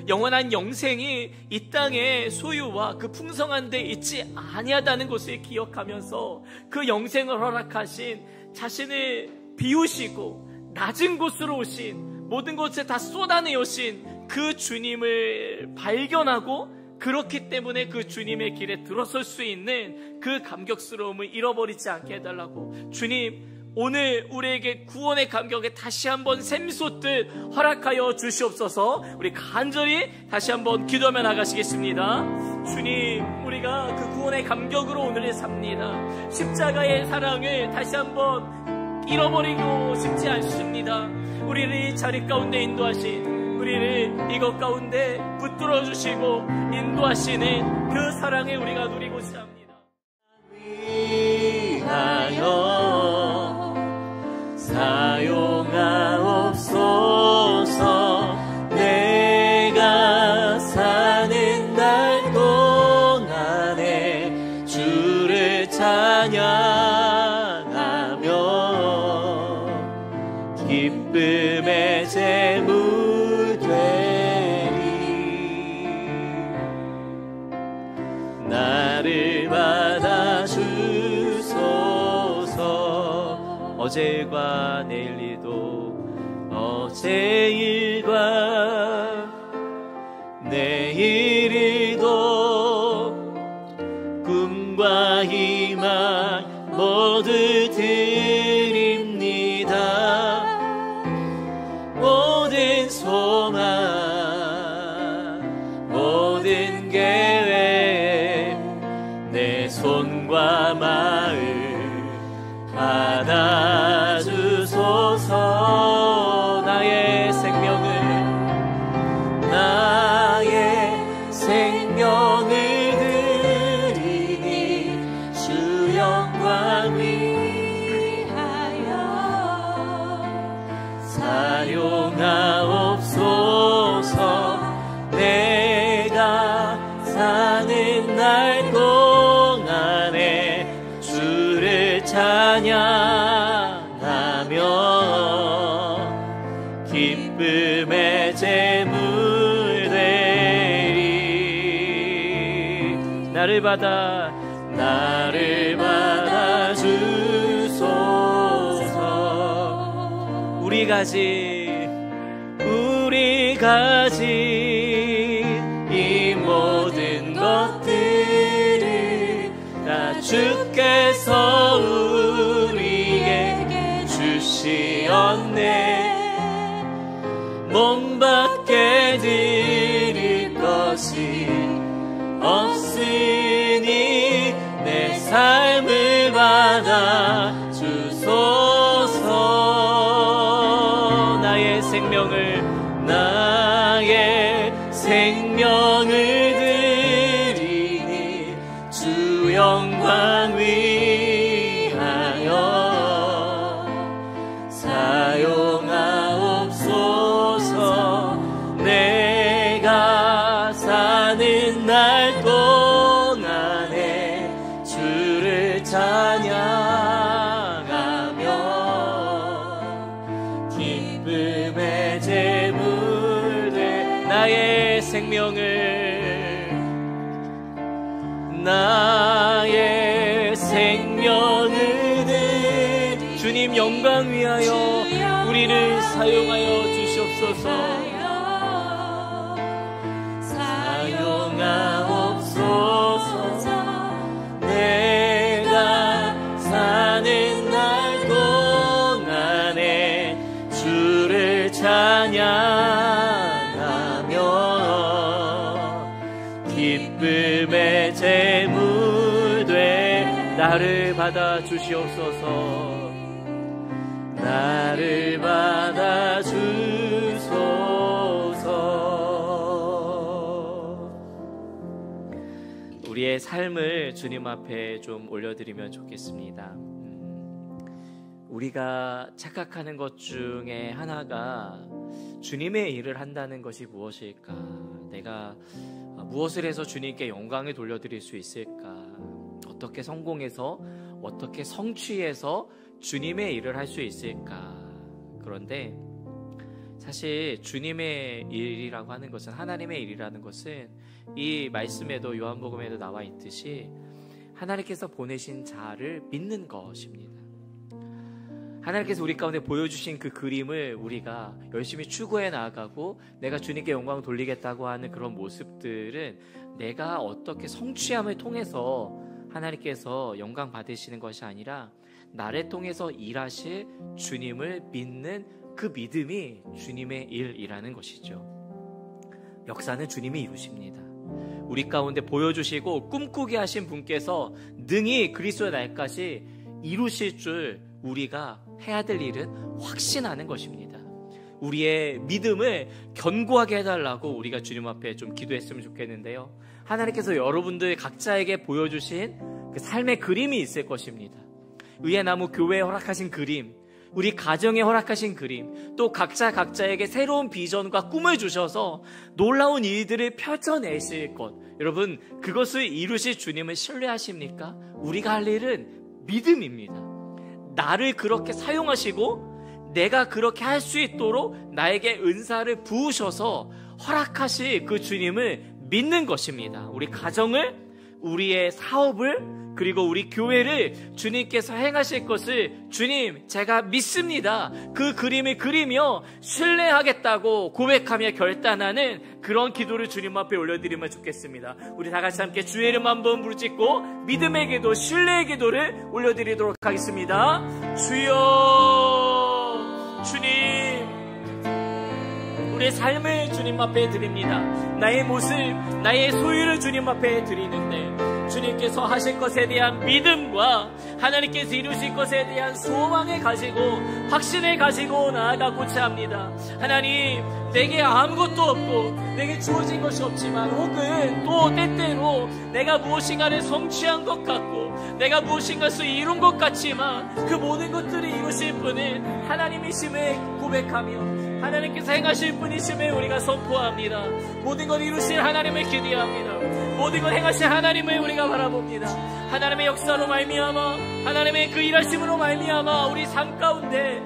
영원한 영생이 이 땅의 소유와 그 풍성한 데 있지 아니하다는 것을 기억하면서 그 영생을 허락하신, 자신을 비우시고 낮은 곳으로 오신, 모든 것을 다 쏟아내오신 그 주님을 발견하고, 그렇기 때문에 그 주님의 길에 들어설 수 있는 그 감격스러움을 잃어버리지 않게 해달라고, 주님 오늘 우리에게 구원의 감격에 다시 한번 샘솟듯 허락하여 주시옵소서. 우리 간절히 다시 한번 기도하며 나가시겠습니다. 주님, 우리가 그 구원의 감격으로 오늘을 삽니다. 십자가의 사랑을 다시 한번 잃어버리고 싶지 않습니다. 우리를 이 자리 가운데 인도하신, 우리를 이것 가운데 붙들어 주시고 인도하시는 그 사랑을 우리가 누리고자 합니다. 위하여 사용하옵소서. 내가 사는 날 동안에 주를 찬양하며 기쁨의 제물 되리. 나를 받아주소서. 어제일과 내일 일도, 어제 일과 내일 일도, 꿈과 희망 모두 드립니다. 모든 소망, 모든 계획, 내 손과 마음 날 동안에 주를 찬양하며 기쁨의 제물 되리. 나를 받아 주소서. 우리 가진 이 모든 것들을 다 주께서 우리에게 주시었네. 몸밖에 드릴 것이 없으니 내 삶을 받아 주소서. 나의 생명을 드리니 주 영광 위하여 사용하옵소서. 내가 사는 날 동안에 주를 찬양하며 기쁨의 제물 되 나의 생명을 드리 주님 영광 위하여 우리를 사용하여 주시옵소서. 사용하옵소서. 내가 사는 날 동안에 주를 찬양하며 기쁨의 제물 돼 나를 받아 주시옵소서. 나를 받아 주소서. 우리의 삶을 주님 앞에 좀 올려드리면 좋겠습니다. 우리가 착각하는 것 중에 하나가 주님의 일을 한다는 것이 무엇일까? 내가 무엇을 해서 주님께 영광을 돌려드릴 수 있을까? 어떻게 성공해서, 어떻게 성취해서 주님의 일을 할 수 있을까? 그런데 사실 주님의 일이라고 하는 것은, 하나님의 일이라는 것은 이 말씀에도, 요한복음에도 나와 있듯이 하나님께서 보내신 자를 믿는 것입니다. 하나님께서 우리 가운데 보여주신 그 그림을 우리가 열심히 추구해 나아가고 내가 주님께 영광을 돌리겠다고 하는 그런 모습들은 내가 어떻게 성취함을 통해서 하나님께서 영광 받으시는 것이 아니라 나를 통해서 일하실 주님을 믿는 그 믿음이 주님의 일이라는 것이죠. 역사는 주님이 이루십니다. 우리 가운데 보여주시고 꿈꾸게 하신 분께서 능히 그리스도의 날까지 이루실 줄 우리가 해야 될 일은 확신하는 것입니다. 우리의 믿음을 견고하게 해달라고 우리가 주님 앞에 좀 기도했으면 좋겠는데요. 하나님께서 여러분들 각자에게 보여주신 그 삶의 그림이 있을 것입니다. 의의 나무 교회에 허락하신 그림, 우리 가정에 허락하신 그림, 또 각자에게 새로운 비전과 꿈을 주셔서 놀라운 일들을 펼쳐내실 것, 여러분 그것을 이루실 주님을 신뢰하십니까? 우리가 할 일은 믿음입니다. 나를 그렇게 사용하시고 내가 그렇게 할 수 있도록 나에게 은사를 부으셔서 허락하실 그 주님을 믿는 것입니다. 우리 가정을, 우리의 사업을, 그리고 우리 교회를 주님께서 행하실 것을 주님 제가 믿습니다. 그 그림을 그리며 신뢰하겠다고 고백하며 결단하는 그런 기도를 주님 앞에 올려드리면 좋겠습니다. 우리 다 같이 함께 주의 이름 한번 부르짖고 믿음의 기도, 신뢰의 기도를 올려드리도록 하겠습니다. 주여, 주님, 우리의 삶을 주님 앞에 드립니다. 나의 모습, 나의 소유를 주님 앞에 드리는데 주님께서 하실 것에 대한 믿음과 하나님께서 이루실 것에 대한 소망을 가지고, 확신을 가지고 나아가고자 합니다. 하나님, 내게 아무것도 없고 내게 주어진 것이 없지만, 혹은 또 때때로 내가 무엇인가를 성취한 것 같고 내가 무엇인가를 이룬 것 같지만 그 모든 것들을 이루실 분은 하나님이심을 고백하며 하나님께서 행하실 분이심을 우리가 선포합니다. 모든 걸 이루실 하나님을 기대합니다. 모든 걸 행하실 하나님을 우리가 바라봅니다. 하나님의 역사로 말미암아, 하나님의 그 일하심으로 말미암아 우리 삶 가운데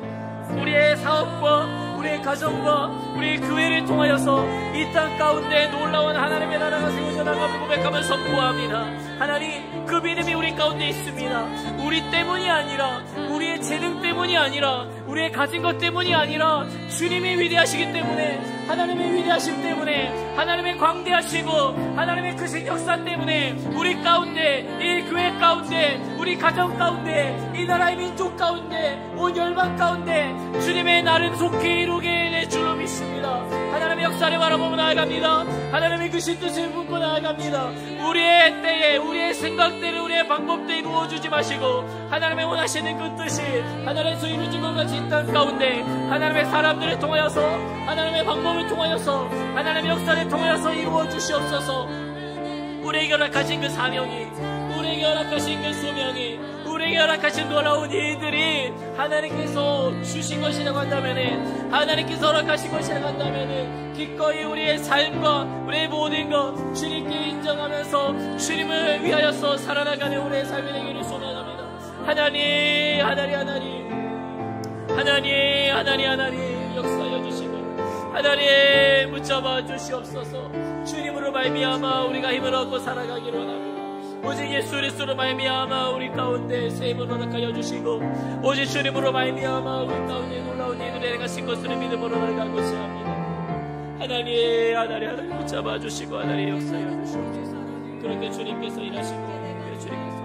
우리의 사업과 우리의 가정과 우리의 교회를 통하여서 이 땅 가운데 놀라운 하나님의 나라가 세워져 나감을 고백하며 선포합니다. 하나님, 그 믿음이 우리 가운데 있습니다. 우리 때문이 아니라, 우리의 재능 때문이 아니라, 우리의 가진 것 때문이 아니라 주님이 위대하시기 때문에, 하나님의 위대하심 때문에, 하나님의 광대하시고 하나님의 크신 역사 때문에 우리 가운데, 이 교회 가운데, 우리 가정 가운데, 이 나라의 민족 가운데, 온 열방 가운데 주님의 날은 속히 이루게 될 줄로 믿습니다. 하나님의 역사를 바라보며 나아갑니다. 하나님의 그 뜻을 품고 나아갑니다. 우리의 때에, 우리의 생각대로, 우리의 방법대로 이루어주지 마시고 하나님의 원하시는 그 뜻이 하나님에서 이루어진 것 같이 이 땅 가운데 하나님의 사람들을 통하여서, 하나님의 방법을 통하여서, 하나님의 역사를 통하여서 이루어 주시옵소서. 우리에게 허락하신 그 사명이, 우리에게 허락하신 그 소명이, 우리에게 허락하신 놀라운 일들이 하나님께서 주신 것이라고 한다면은, 하나님께서 허락하신 것이라고 한다면은 기꺼이 우리의 삶과 우리의 모든 것 주님께 인정하면서 주님을 위하여서 살아나가는 우리의 삶이 되기를 소망합니다. 하나님, 하나님 역사하여 주시고 하나님 붙잡아 주시옵소서. 주님으로 말미암아 우리가 힘을 얻고 살아가기를 원합니다. 오직 예수 그리스도로 말미암아 우리 가운데 새 힘을 허락하여 주시고, 오직 주님으로 말미암아 우리 가운데 놀라운 일을 행하신 것을 믿음으로 나아가고 합니다. 하나님 붙잡아 주시고 하나님 역사하여 주시옵소서. 그렇게 주님께서 일하시고 주님께서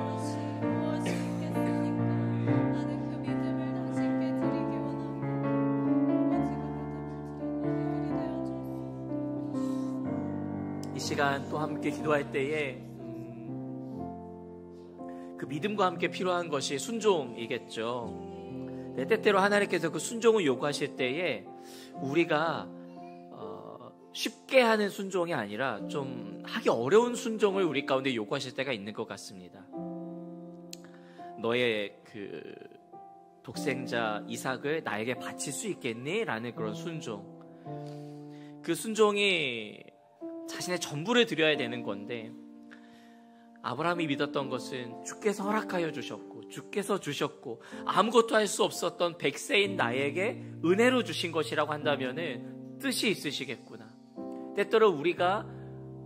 이 시간 또 함께 기도할 때에 그 믿음과 함께 필요한 것이 순종이겠죠. 때때로 하나님께서 그 순종을 요구하실 때에 우리가 쉽게 하는 순종이 아니라 좀 하기 어려운 순종을 우리 가운데 요구하실 때가 있는 것 같습니다. 너의 그 독생자 이삭을 나에게 바칠 수 있겠니? 라는 그런 순종. 그 순종이 자신의 전부를 드려야 되는 건데, 아브라함이 믿었던 것은 주께서 허락하여 주셨고, 주께서 주셨고, 아무것도 할 수 없었던 백세인 나에게 은혜로 주신 것이라고 한다면은 뜻이 있으시겠구나. 때때로 우리가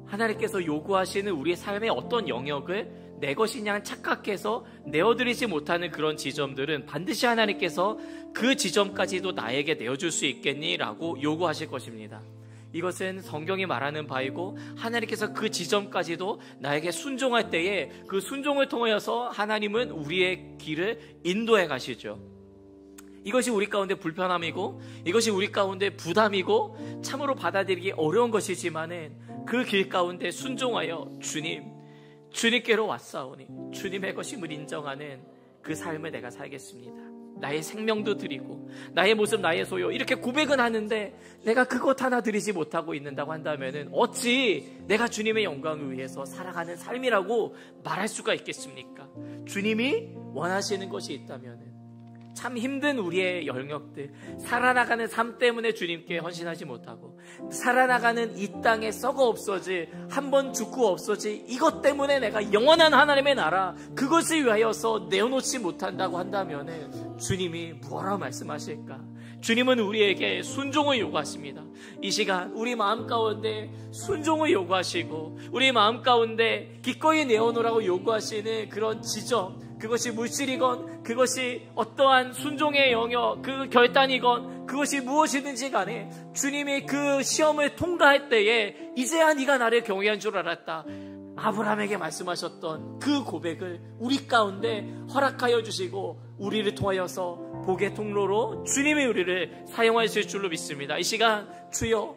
하나님께서 요구하시는 우리의 삶의 어떤 영역을 내 것이냐 착각해서 내어드리지 못하는 그런 지점들은 반드시 하나님께서 그 지점까지도 나에게 내어줄 수 있겠니? 라고 요구하실 것입니다. 이것은 성경이 말하는 바이고, 하나님께서 그 지점까지도 나에게 순종할 때에 그 순종을 통하여서 하나님은 우리의 길을 인도해 가시죠. 이것이 우리 가운데 불편함이고, 이것이 우리 가운데 부담이고, 참으로 받아들이기 어려운 것이지만은 그 길 가운데 순종하여 주님께로 왔사오니 주님의 것임을 인정하는 그 삶을 내가 살겠습니다. 나의 생명도 드리고 나의 모습 나의 소유 이렇게 고백은 하는데 내가 그것 하나 드리지 못하고 있는다고 한다면은 어찌 내가 주님의 영광을 위해서 살아가는 삶이라고 말할 수가 있겠습니까? 주님이 원하시는 것이 있다면은 참 힘든 우리의 영역들, 살아나가는 삶 때문에 주님께 헌신하지 못하고, 살아나가는 이 땅에 썩어 없어질, 한 번 죽고 없어질 이것 때문에 내가 영원한 하나님의 나라, 그것을 위하여서 내어놓지 못한다고 한다면 주님이 뭐라고 말씀하실까? 주님은 우리에게 순종을 요구하십니다. 이 시간 우리 마음 가운데 순종을 요구하시고, 우리 마음 가운데 기꺼이 내어놓으라고 요구하시는 그런 지점, 그것이 물질이건 그것이 어떠한 순종의 영역, 그 결단이건 그것이 무엇이든지 간에 주님이 그 시험을 통과할 때에 이제야 네가 나를 경외한 줄 알았다, 아브라함에게 말씀하셨던 그 고백을 우리 가운데 허락하여 주시고, 우리를 통하여서 복의 통로로 주님이 우리를 사용하실 줄로 믿습니다. 이 시간 주여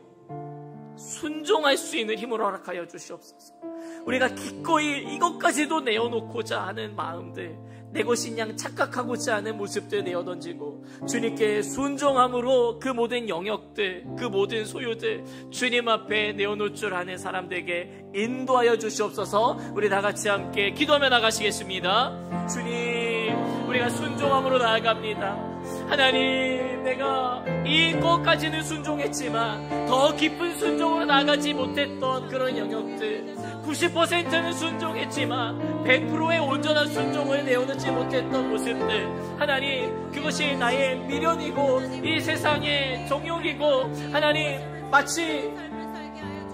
순종할 수 있는 힘을 허락하여 주시옵소서. 우리가 기꺼이 이것까지도 내어놓고자 하는 마음들, 내 것인 양 착각하고자 하는 모습들 내어던지고 주님께 순종함으로 그 모든 영역들, 그 모든 소유들 주님 앞에 내어놓을 줄 아는 사람들에게 인도하여 주시옵소서. 우리 다 같이 함께 기도하며 나가시겠습니다. 주님, 우리가 순종함으로 나아갑니다. 하나님, 내가 이것까지는 순종했지만 더 깊은 순종으로 나가지 못했던 그런 영역들, 90%는 순종했지만 100%의 온전한 순종을 내어놓지 못했던 모습들, 하나님, 그것이 나의 미련이고 이 세상의 정욕이고, 하나님, 마치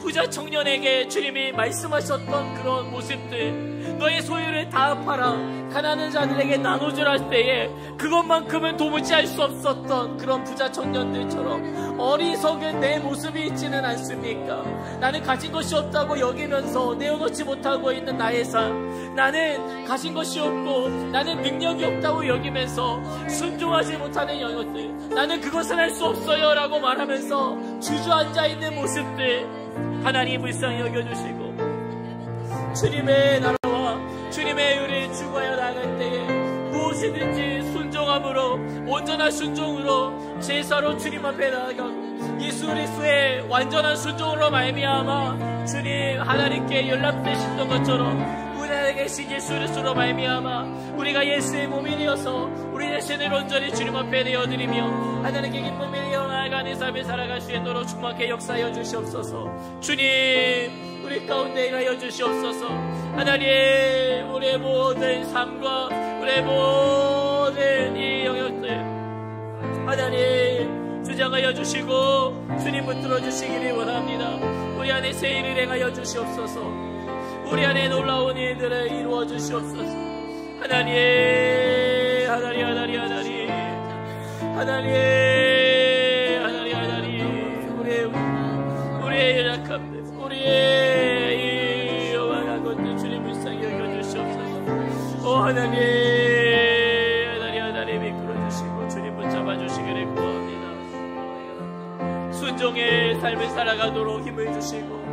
부자 청년에게 주님이 말씀하셨던 그런 모습들, 너의 소유를 다 팔아 가난한 자들에게 나눠주라 할 때에 그것만큼은 도무지 할 수 없었던 그런 부자 청년들처럼 어리석은 내 모습이 있지는 않습니까? 나는 가진 것이 없다고 여기면서 내어놓지 못하고 있는 나의 삶, 나는 가진 것이 없고 나는 능력이 없다고 여기면서 순종하지 못하는 영역들, 나는 그것은 할 수 없어요 라고 말하면서 주저앉아 있는 모습들, 하나님 불쌍히 여겨주시고 주님의 나라와 주님의 의를 추구하여 나갈 때에 무엇이든지 순종함으로, 온전한 순종으로 제사로 주님 앞에 나아가고 예수 그리스도의 완전한 순종으로 말미암아 주님 하나님께 연락되셨던 것처럼 우리 안에 계신 예수 그리스도로 말미암아 우리가 예수의 몸이 되어서 우리 자신을 온전히 주님 앞에 내어드리며 하나님께 기쁨이 되어 나아가는 삶을 살아갈 수 있도록 충만하게 역사하여 주시옵소서. 주님, 우리 가운데 하여 주시옵소서. 하나님, 우리의 모든 삶과 우리의 모든 이 영역들 하나님 주장하여 주시고 주님 붙들어 주시기를 원합니다. 우리 안에 새 일을 행하여 주시옵소서. 우리 안에 놀라운 일들을 이루어 주시옵소서. 하나님, 하나님, 하나님, 하나님, 하나님, 하나님, 우리의 연약함들, 우리의 이 요만한 것들 주님 불쌍히 여겨주시옵소서. 오 하나님, 하나님, 하나님 이끌어주시고 주님 붙잡아 주시기를 구합니다. 순종의 삶을 살아가도록 힘을 주시고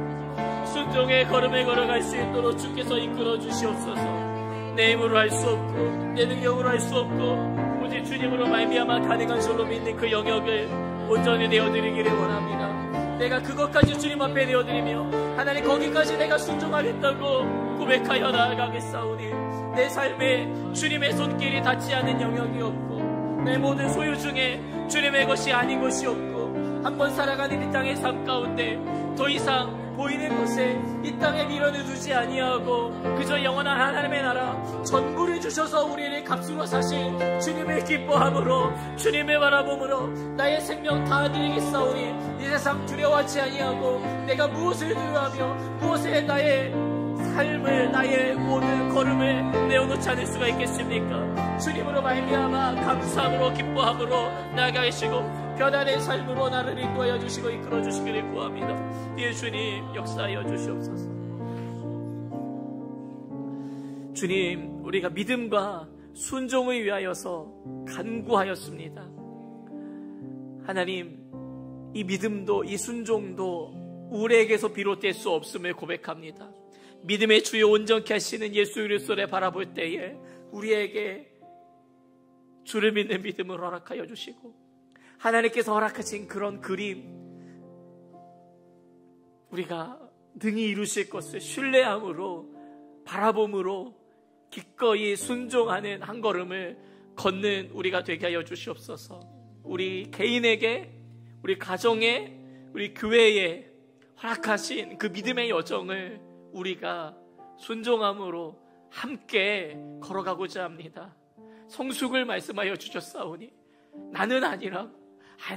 순종의 걸음을 걸어갈 수 있도록 주께서 이끌어 주시옵소서. 내 힘으로 할 수 없고 내 능력으로 할 수 없고 오직 주님으로 말미암아 가능한 줄로 믿는 그 영역을 온전히 내어드리기를 원합니다. 내가 그것까지 주님 앞에 내어드리며 하나님 거기까지 내가 순종하겠다고 고백하여 나아가겠사오니 내 삶에 주님의 손길이 닿지 않은 영역이 없고 내 모든 소유 중에 주님의 것이 아닌 것이 없고 한번 살아가는 이 땅의 삶 가운데 더 이상 보이는 것에 이 땅에 미련을 두지 아니하고 그저 영원한 하나님의 나라 전부를 주셔서 우리를 값으로 사신 주님을 기뻐함으로 주님을 바라봄으로 나의 생명 다 드리겠사오니 이 세상 두려워하지 아니하고 내가 무엇을 두려워하며 무엇에 나의 삶을 나의 모든 걸음을 내어놓지 않을 수가 있겠습니까? 주님으로 말미암아 감사함으로 기뻐함으로 나아가시고 변화된 삶으로 나를 인도하여 주시고 이끌어 주시기를 구합니다. 예, 주님 역사하여 주시옵소서. 주님, 우리가 믿음과 순종을 위하여서 간구하였습니다. 하나님, 이 믿음도 이 순종도 우리에게서 비롯될 수 없음을 고백합니다. 믿음의 주요 온전케 하시는 예수 그리스도를 바라볼 때에 우리에게 주를 믿는 믿음을 허락하여 주시고 하나님께서 허락하신 그런 그림 우리가 능히 이루실 것을 신뢰함으로 바라봄으로 기꺼이 순종하는 한 걸음을 걷는 우리가 되게 하여 주시옵소서. 우리 개인에게, 우리 가정에, 우리 교회에 허락하신 그 믿음의 여정을 우리가 순종함으로 함께 걸어가고자 합니다. 성숙을 말씀하여 주셨사오니 나는 아니라고,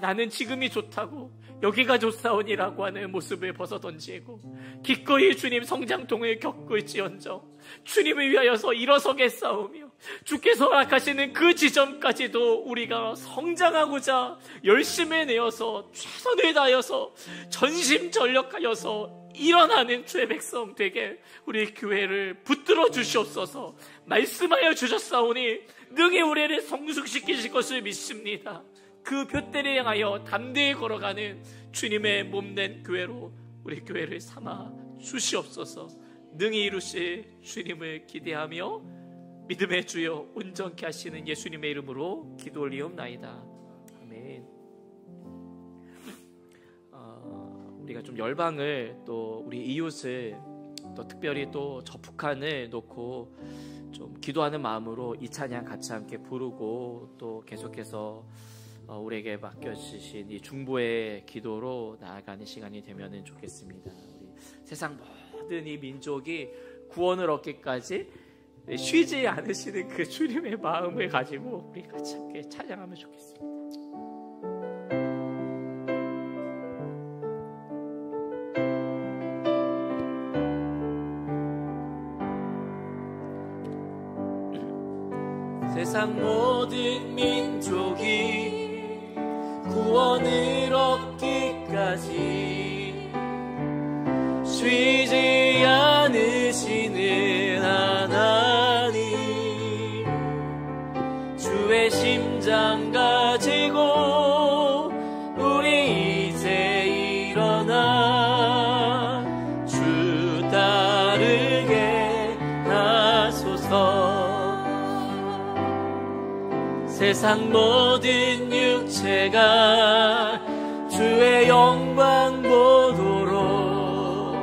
나는 지금이 좋다고, 여기가 좋사오니라고 하는 모습을 벗어던지고 기꺼이 주님 성장통을 겪을지언정 주님을 위하여서 일어서겠사오며 주께서 허락하시는 그 지점까지도 우리가 성장하고자 열심을 내어서 최선을 다하여서 전심전력하여서 일어나는 주의 백성 되게 우리 교회를 붙들어 주시옵소서. 말씀하여 주셨사오니 능히 우리를 성숙시키실 것을 믿습니다. 그 둯대를 향하여 담대히 걸어가는 주님의 몸된 교회로 우리 교회를 삼아 주시옵소서. 능히 이루실 주님을 기대하며 믿음의 주여 온전케 하시는 예수님의 이름으로 기도 올리옵나이다. 아멘. 우리가 좀 열방을 또 우리 이웃을 또 특별히 또 저 북한을 놓고 좀 기도하는 마음으로 이 찬양 같이 함께 부르고 또 계속해서 우리에게 맡겨주신 이 중보의 기도로 나아가는 시간이 되면 좋겠습니다. 우리 세상 모든 이 민족이 구원을 얻기까지 쉬지 않으시는 그 주님의 마음을 가지고 우리 같이 함께 찬양하면 좋겠습니다. 세상 모든 민족이 구원을 얻기까지 쉬지 않으시는 하나님, 주의 심장 가지고 우리 이제 일어나 주 따르게 하소서. 세상 모든 육체가 주의 영광 보도록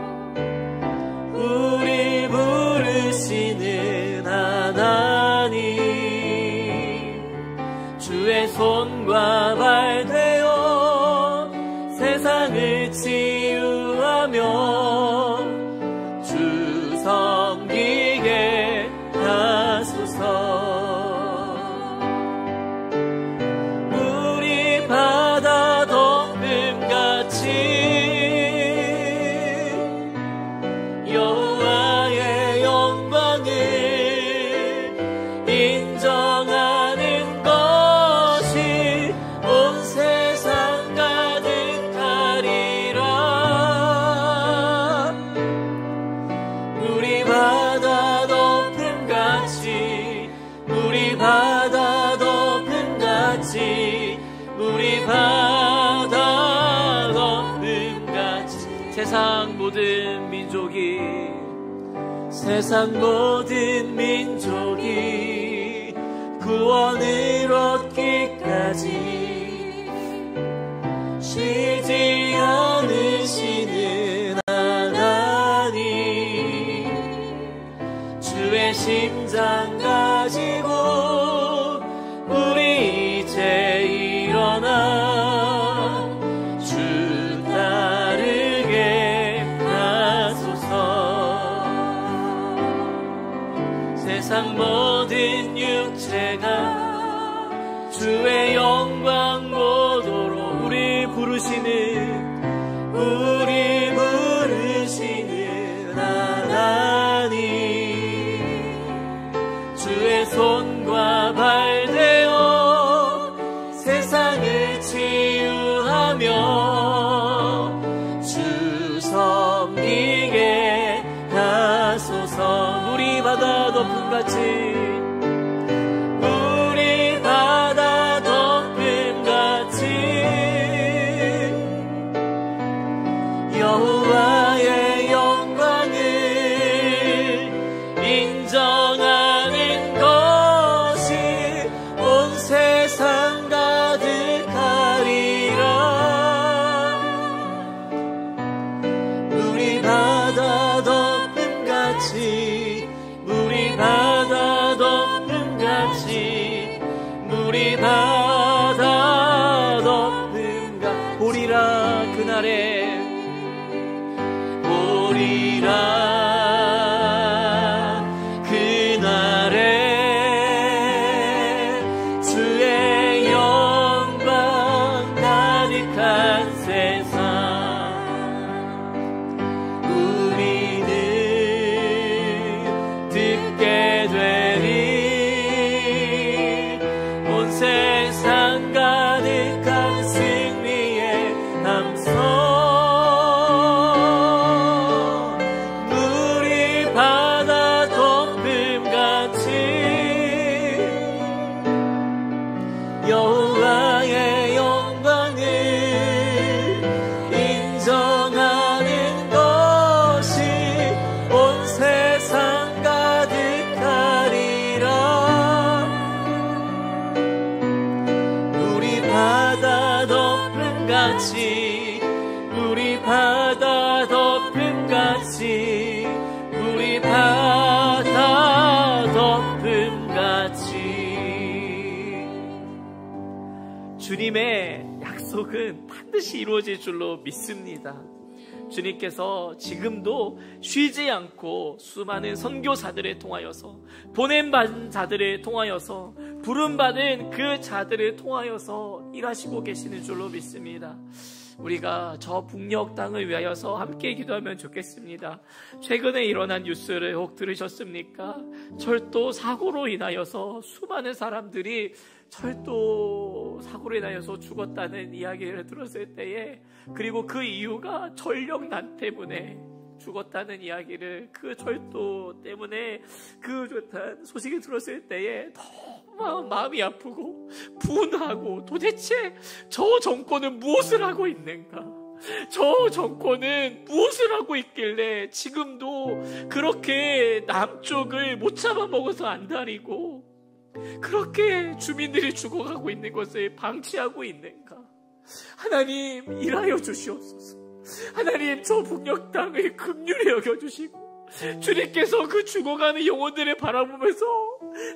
우리 부르시는 하나님, 주의 손과 발 되어 세상을 치유하며 주 섬기게 하소서. 세상 모든 민족이 구원을 얻기까지 쉬지 않으시는 하나님, 주의 심장 가지고 우리 이제 일어나 주 따르게 하소서. 세상 모든 육체가 주의 영광 보도록 우리 부르시는 하나님, 주의 손과 발 되어 세상을 치유하며 주 섬기게 하소서. 물이 바다 덮음같이 물이 바다 덮음같이 여호와의 영광을 인정하는 것이 온 세상 가득하리라. 물이 바다 덮음같이 물이 바다 덮음같이 주님의 약속은 반드시 이루어질 줄로 믿습니다. 주님께서 지금도 쉬지 않고 수많은 선교사들을 통하여서, 보냄받은 자들을 통하여서, 부름받은 그 자들을 통하여서 일하시고 계시는 줄로 믿습니다. 우리가 저 북녘 땅을 위하여서 함께 기도하면 좋겠습니다. 최근에 일어난 뉴스를 혹 들으셨습니까? 철도 사고로 인하여서 수많은 사람들이 철도 사고로 인하여서 죽었다는 이야기를 들었을 때에, 그리고 그 이유가 전력난 때문에 죽었다는 이야기를, 그 철도 때문에 그 소식을 들었을 때에 너무 마음이 아프고 분하고, 도대체 저 정권은 무엇을 하고 있는가? 저 정권은 무엇을 하고 있길래 지금도 그렇게 남쪽을 못 잡아먹어서 안달이고 그렇게 주민들이 죽어가고 있는 것을 방치하고 있는가? 하나님, 일하여 주시옵소서. 하나님, 저 북녘 땅을 긍휼히 여겨주시고, 주님께서 그 죽어가는 영혼들을 바라보면서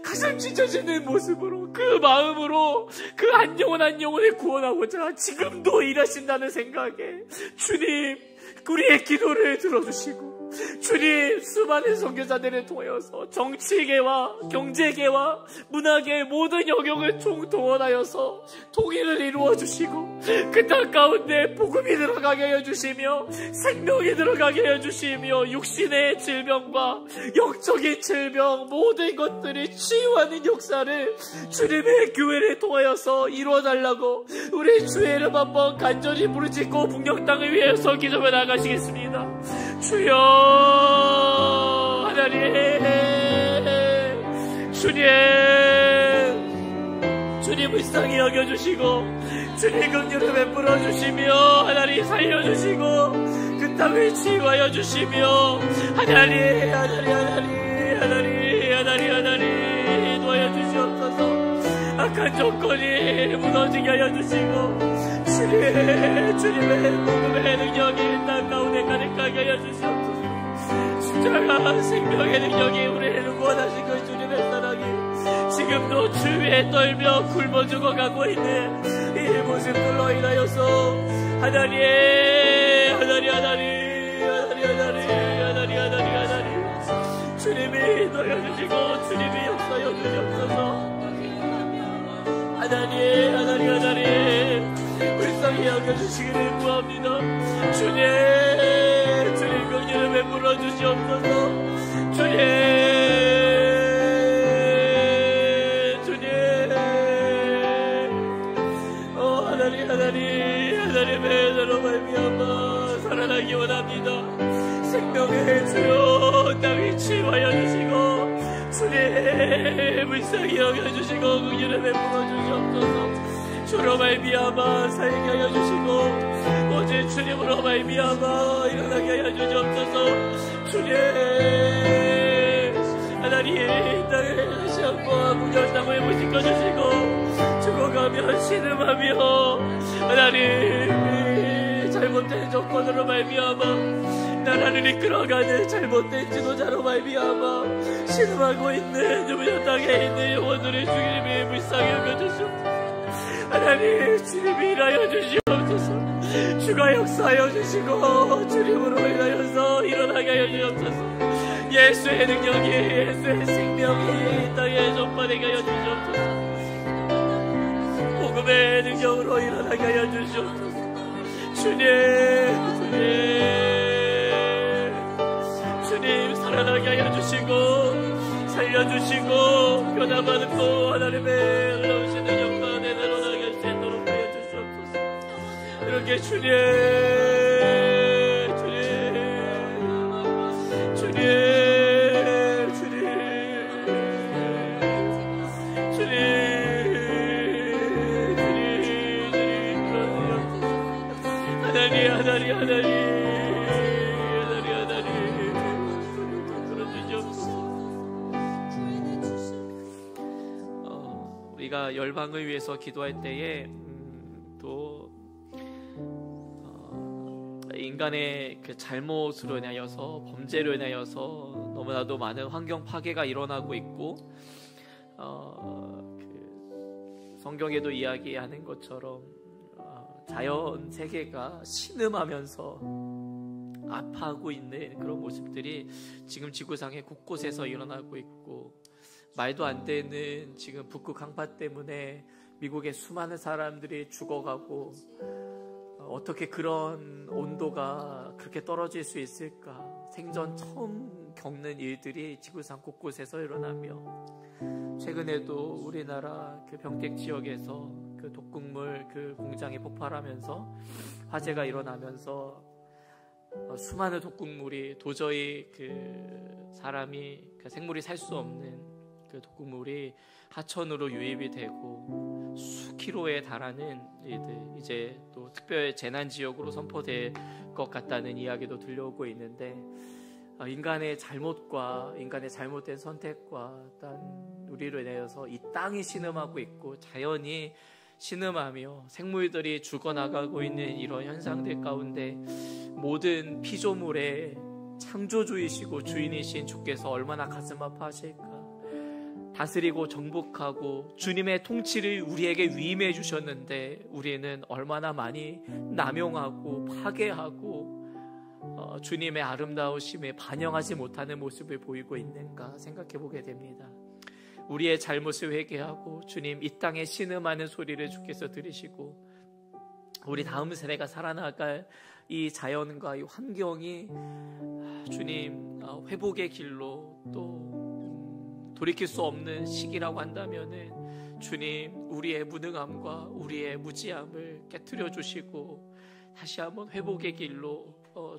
가슴 찢어지는 모습으로, 그 마음으로 그 한 영혼 한 영혼을 구원하고자 지금도 일하신다는 생각에, 주님, 우리의 기도를 들어주시고, 주님, 수많은 선교사들을 통하여서 정치계와 경제계와 문화계의 모든 영역을 총동원하여서 통일을 이루어 주시고, 그 땅 가운데 복음이 들어가게 하여 주시며, 생명이 들어가게 하여 주시며, 육신의 질병과 영적인 질병 모든 것들이 치유하는 역사를 주님의 교회를 통하여서 이루어 달라고 우리 주의 이름 한번 간절히 부르짖고 북녘 땅을 위해서 기도해 나가시겠습니다. 주여, 하나님, 주님 불쌍히 여겨주시고, 주님 긍휼을 베풀어 주시며, 하나님 살려주시고, 그 땅을 치유하여 주시며, 하나님 도와여 주시옵소서. 악한 정권이 무너지게 하여 주시고, 주님의 복음의 능력이 땅 가운데 가득하게 하여 주시옵소서. 십자가 생명의 능력이 우리를 구원하신 그 주님의 사랑이 지금도 주위에 떨며 굶어 죽어가고 있는 이 모습들로 인하여서 하나님 주님이 도와주시고 주님이 역사여 주시옵소서. 하나님 불쌍히 여겨주시기를 구합니다. 주님 긍휼을 베풀어 주시옵소서. 하나님의 은혜로 말미암아 살아나기 원합니다. 생명의 주여, 땅이 치유하여 주시고 주님 불쌍히 여겨주시고 긍휼을 베풀어 주시옵소서. 주로 말미암아 살게 하여 주시고 오직 주님으로 말미암아 일어나게 하여 주시옵소서. 주님, 하나님 땅에 다시 한번 북녘 땅을 무시켜 주시고, 죽어가며 신음하며 하나님 잘못된 조건으로 말미암아 나라를 이끌어가는 잘못된 지도자로 말미암아 신음하고 있는 북녘 땅에 있는 영혼들의 주님이 불쌍히 여겨주시옵소서. 하나님, 주님이 일하여 주시옵소서. 주가 역사하여 주시고 주님으로 인하여서 일어나게 하여 주옵소서. 예수의 능력이, 예수의 생명이 이 땅에 전파되게 하여 주시옵소서. 복음의 능력으로 일어나게 하여 주시옵소서. 주님 살아나게 하여 주시고 살려주시고 변화받고 하나님의 놀라우신 영광 내대로 나게 수 있도록 하여 주시옵소서. 이렇게 주님 우리가 열방을 위해서 기도할 때에 또 인간의 그 잘못으로 인하여서, 범죄로 인하여서 너무나도 많은 환경 파괴가 일어나고 있고, 성경에도 이야기하는 것처럼 자연 세계가 신음하면서 아파하고 있는 그런 모습들이 지금 지구상의 곳곳에서 일어나고 있고, 말도 안 되는 지금 북극 강파 때문에 미국의 수많은 사람들이 죽어가고, 어떻게 그런 온도가 그렇게 떨어질 수 있을까? 생전 처음 겪는 일들이 지구상 곳곳에서 일어나며, 최근에도 우리나라 그 평택 지역에서 그 독극물 그 공장이 폭발하면서 화재가 일어나면서 수많은 독극물이 도저히 그 사람이 그 생물이 살 수 없는 그 독극물이 하천으로 유입이 되고 수킬로에 달하는 일들, 이제 또 특별 재난 지역으로 선포될 것 같다는 이야기도 들려오고 있는데, 인간의 잘못과 인간의 잘못된 선택과 단 우리로 인해서 이 땅이 신음하고 있고 자연이 신음하며 생물들이 죽어나가고 있는 이런 현상들 가운데, 모든 피조물의 창조주이시고 주인이신 주께서 얼마나 가슴 아파하실까? 다스리고 정복하고 주님의 통치를 우리에게 위임해 주셨는데 우리는 얼마나 많이 남용하고 파괴하고 주님의 아름다우심에 반영하지 못하는 모습을 보이고 있는가 생각해 보게 됩니다. 우리의 잘못을 회개하고 주님, 이 땅에 신음하는 소리를 주께서 들으시고 우리 다음 세대가 살아나갈 이 자연과 이 환경이 주님 회복의 길로 또 돌이킬 수 없는 시기라고 한다면은 주님, 우리의 무능함과 우리의 무지함을 깨트려 주시고 다시 한번 회복의 길로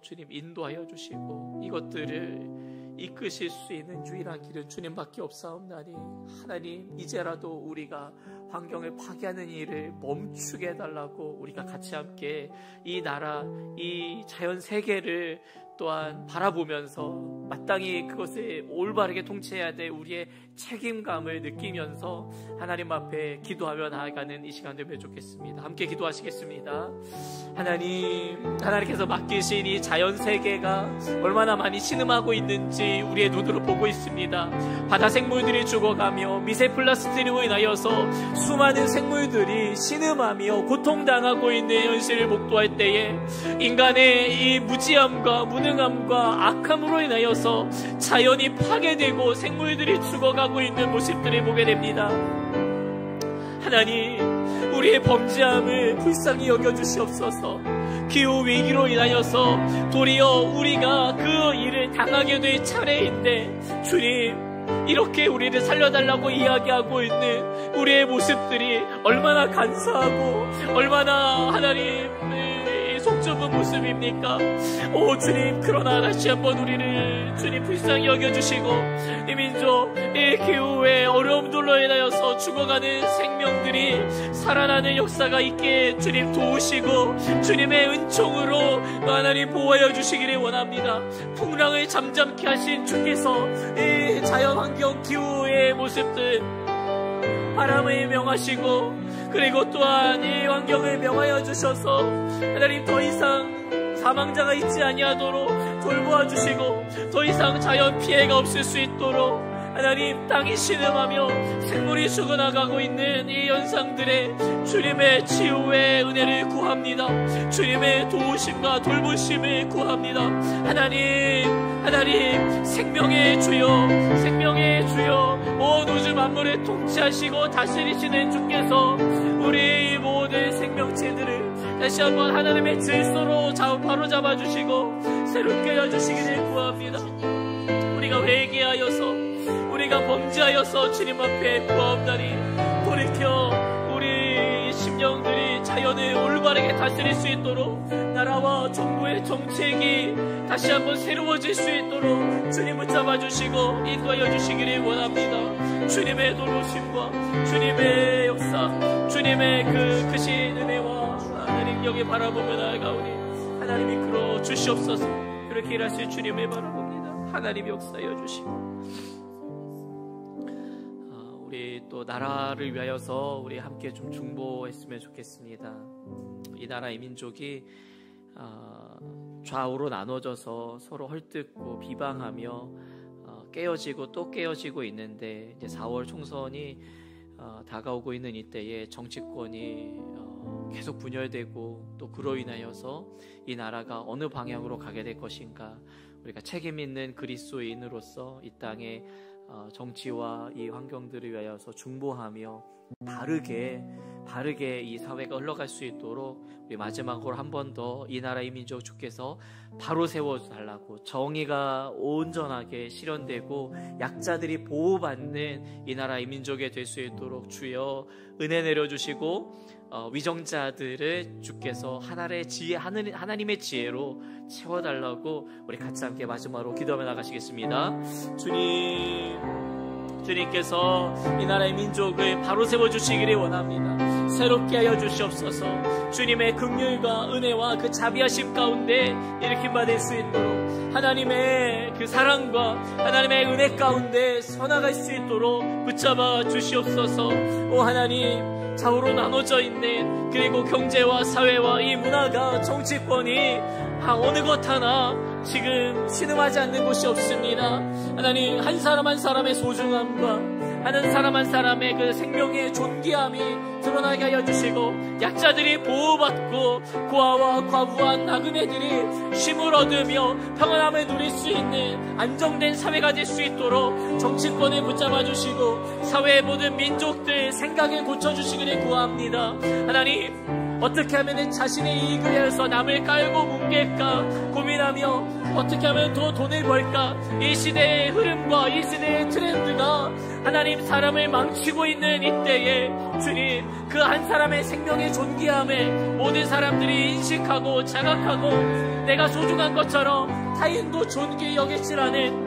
주님 인도하여 주시고, 이것들을 이끄실 수 있는 유일한 길은 주님밖에 없사옵나니 하나님, 이제라도 우리가 환경을 파괴하는 일을 멈추게 해달라고 우리가 같이 함께 이 나라, 이 자연 세계를 또한 바라보면서 마땅히 그것을 올바르게 통치해야 될 우리의 책임감을 느끼면서 하나님 앞에 기도하며 나아가는 이 시간 되면 좋겠습니다. 함께 기도하시겠습니다. 하나님, 하나님께서 맡기신 이 자연 세계가 얼마나 많이 신음하고 있는지 우리의 눈으로 보고 있습니다. 바다 생물들이 죽어가며 미세 플라스틱으로 인하여서 수많은 생물들이 신음하며 고통당하고 있는 현실을 목도할 때에 인간의 이 무지함과 무능함과 악함으로 인하여서 자연이 파괴되고 생물들이 죽어가고 있는 모습들을 보게 됩니다. 하나님, 우리의 범죄함을 불쌍히 여겨주시옵소서. 기후위기로 인하여서 도리어 우리가 그 일을 당하게 될 차례인데 주님, 이렇게 우리를 살려달라고 이야기하고 있는 우리의 모습들이 얼마나 간사하고 얼마나 하나님의 속 좁은 모습입니까? 오 주님, 그러나 다시 한번 우리를 주님 불쌍히 여겨주시고 이 민족, 이 기후의 어려움들로 인하여서 죽어가는 생명들이 살아나는 역사가 있게 주님 도우시고 주님의 은총으로 하나님 보호하여 주시기를 원합니다. 풍랑을 잠잠케 하신 주께서 이 자연환경 기후의 모습들, 바람을 명하시고 그리고 또한 이 환경을 명하여 주셔서 하나님 더 이상 사망자가 있지 아니하도록 돌보아 주시고 더 이상 자연 피해가 없을 수 있도록 하나님, 땅이 신음하며 생물이 죽어나가고 있는 이 현상들에 주님의 치유의 은혜를 구합니다. 주님의 도우심과 돌보심을 구합니다. 하나님, 생명의 주여, 생명의 주여, 온 우주 만물을 통치하시고 다스리시는 주께서 우리 모든 생명체들을 다시 한번 하나님의 질서로 바로잡아 주시고 새롭게 해주시기를 구합니다. 우리가 회개하여서, 우리가 범죄하여서 주님 앞에 구하옵나니 돌이켜 우리 심령들이 자연을 올바르게 다스릴 수 있도록 나라와 정부의 정책이 다시 한번 새로워질 수 있도록 주님 붙잡아 주시고 인도하여 주시기를 원합니다. 주님의 도우심과 주님의 역사, 주님의 그 크신 은혜와 능력에 바라보며 나아가오니 하나님이 이끌어 주시옵소서. 그렇게 일하실 주님을 바라봅니다. 하나님이 역사하여 주시고 우리 또 나라를 위하여서 우리 함께 좀 중보했으면 좋겠습니다. 이 나라, 이 민족이 좌우로 나눠져서 서로 헐뜯고 비방하며 깨어지고 또 깨어지고 있는데, 이제 4월 총선이 다가오고 있는 이때에 정치권이 계속 분열되고 또 그로 인하여서 이 나라가 어느 방향으로 가게 될 것인가, 우리가 책임 있는 그리스도인으로서 이 땅의 정치와 이 환경들을 위하여서 중보하며 바르게 이 사회가 흘러갈 수 있도록 우리 마지막으로 한 번 더 이 나라 이 민족 주께서 바로 세워달라고, 정의가 온전하게 실현되고 약자들이 보호받는 이 나라 이 민족이 될 수 있도록 주여 은혜 내려주시고 위정자들을 주께서 하나님의 지혜로 채워달라고 우리 같이 함께 마지막으로 기도하며 나가시겠습니다. 주님께서 이 나라의 민족을 바로 세워주시기를 원합니다. 새롭게 하여 주시옵소서. 주님의 긍휼과 은혜와 그 자비하심 가운데 일으킴 받을 수 있도록, 하나님의 그 사랑과 하나님의 은혜 가운데 서나갈 수 있도록 붙잡아 주시옵소서. 오 하나님, 좌우로 나눠져 있는 그리고 경제와 사회와 이 문화가, 정치권이 어느 것 하나 지금 신음하지 않는 곳이 없습니다. 하나님, 한 사람 한 사람의 소중함과 한 사람 한 사람의 그 생명의 존귀함이 드러나게 하여 주시고, 약자들이 보호받고 고아와 과부와 나그네들이 쉼을 얻으며 평안함을 누릴 수 있는 안정된 사회가 될 수 있도록 정치권을 붙잡아 주시고 사회의 모든 민족들 생각을 고쳐주시기를 구합니다. 하나님, 어떻게 하면 자신의 이익을 위해서 남을 깔고 뭉갤까 고민하며 어떻게 하면 더 돈을 벌까, 이 시대의 흐름과 이 시대의 트렌드가 하나님 사람을 망치고 있는 이때에 주님, 그 한 사람의 생명의 존귀함을 모든 사람들이 인식하고 자각하고 내가 소중한 것처럼 타인도 존귀히 여기시라는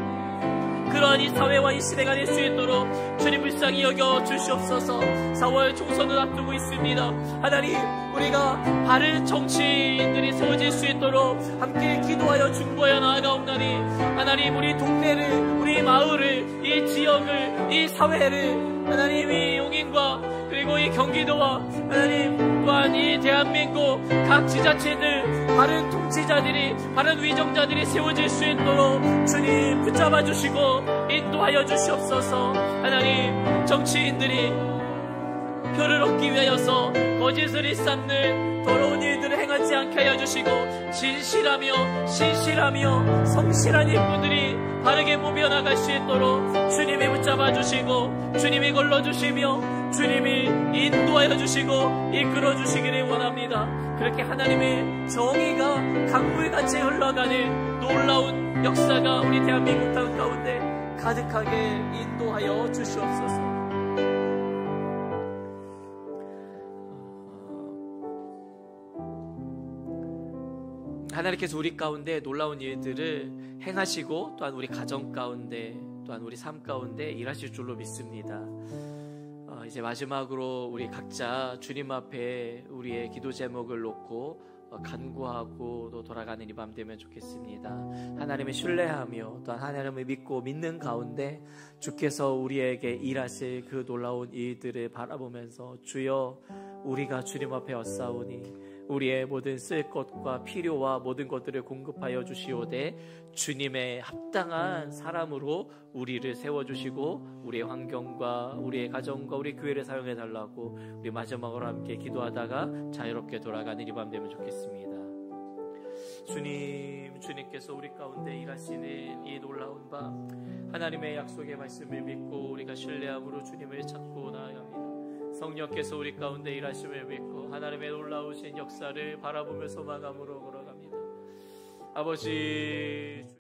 그러한 이 사회와 이 시대가 될 수 있도록 주님 불쌍히 여겨 주시옵소서. 4월 총선을 앞두고 있습니다. 하나님, 우리가 바른 정치인들이 세워질 수 있도록 함께 기도하여 중보하여 나아가옵나니, 하나님, 우리 동네를, 우리 마을을, 이 지역을, 이 사회를 하나님, 이 용인과 그리고 이 경기도와 하나님 또한 이 대한민국 각 지자체들 바른 통치자들이, 바른 위정자들이 세워질 수 있도록 주님 붙잡아 주시고 인도하여 주시옵소서. 하나님, 정치인들이 표를 얻기 위하여서 거짓을 일삼는 더러운 일들을 행하지 않게 하여 주시고, 진실하며 신실하며 성실한 일꾼들이 바르게 모여나갈 수 있도록 주님이 붙잡아 주시고 주님이 걸러주시며 주님이 인도하여 주시고 이끌어 주시기를 원합니다. 그렇게 하나님의 정의가 강물같이 흘러가는 놀라운 역사가 우리 대한민국 땅 가운데 가득하게 인도하여 주시옵소서. 하나님께서 우리 가운데 놀라운 일들을 행하시고 또한 우리 가정 가운데 또한 우리 삶 가운데 일하실 줄로 믿습니다. 이제 마지막으로 우리 각자 주님 앞에 우리의 기도 제목을 놓고 간구하고 또 돌아가는 이 밤 되면 좋겠습니다. 하나님을 신뢰하며 또한 하나님을 믿고 믿는 가운데 주께서 우리에게 일하실 그 놀라운 일들을 바라보면서 주여 우리가 주님 앞에 왔사오니 우리의 모든 쓸 것과 필요와 모든 것들을 공급하여 주시오되 주님의 합당한 사람으로 우리를 세워주시고 우리의 환경과 우리의 가정과 우리 교회를 사용해 달라고 우리 마지막으로 함께 기도하다가 자유롭게 돌아가는 이 밤 되면 좋겠습니다. 주님께서 우리 가운데 일하시는 이 놀라운 밤, 하나님의 약속의 말씀을 믿고 우리가 신뢰함으로 주님을 찾고 나아갑니다. 성령께서 우리 가운데 일하심을 믿고 하나님의 놀라우신 역사를 바라보며 소망함으로 걸어갑니다. 아버지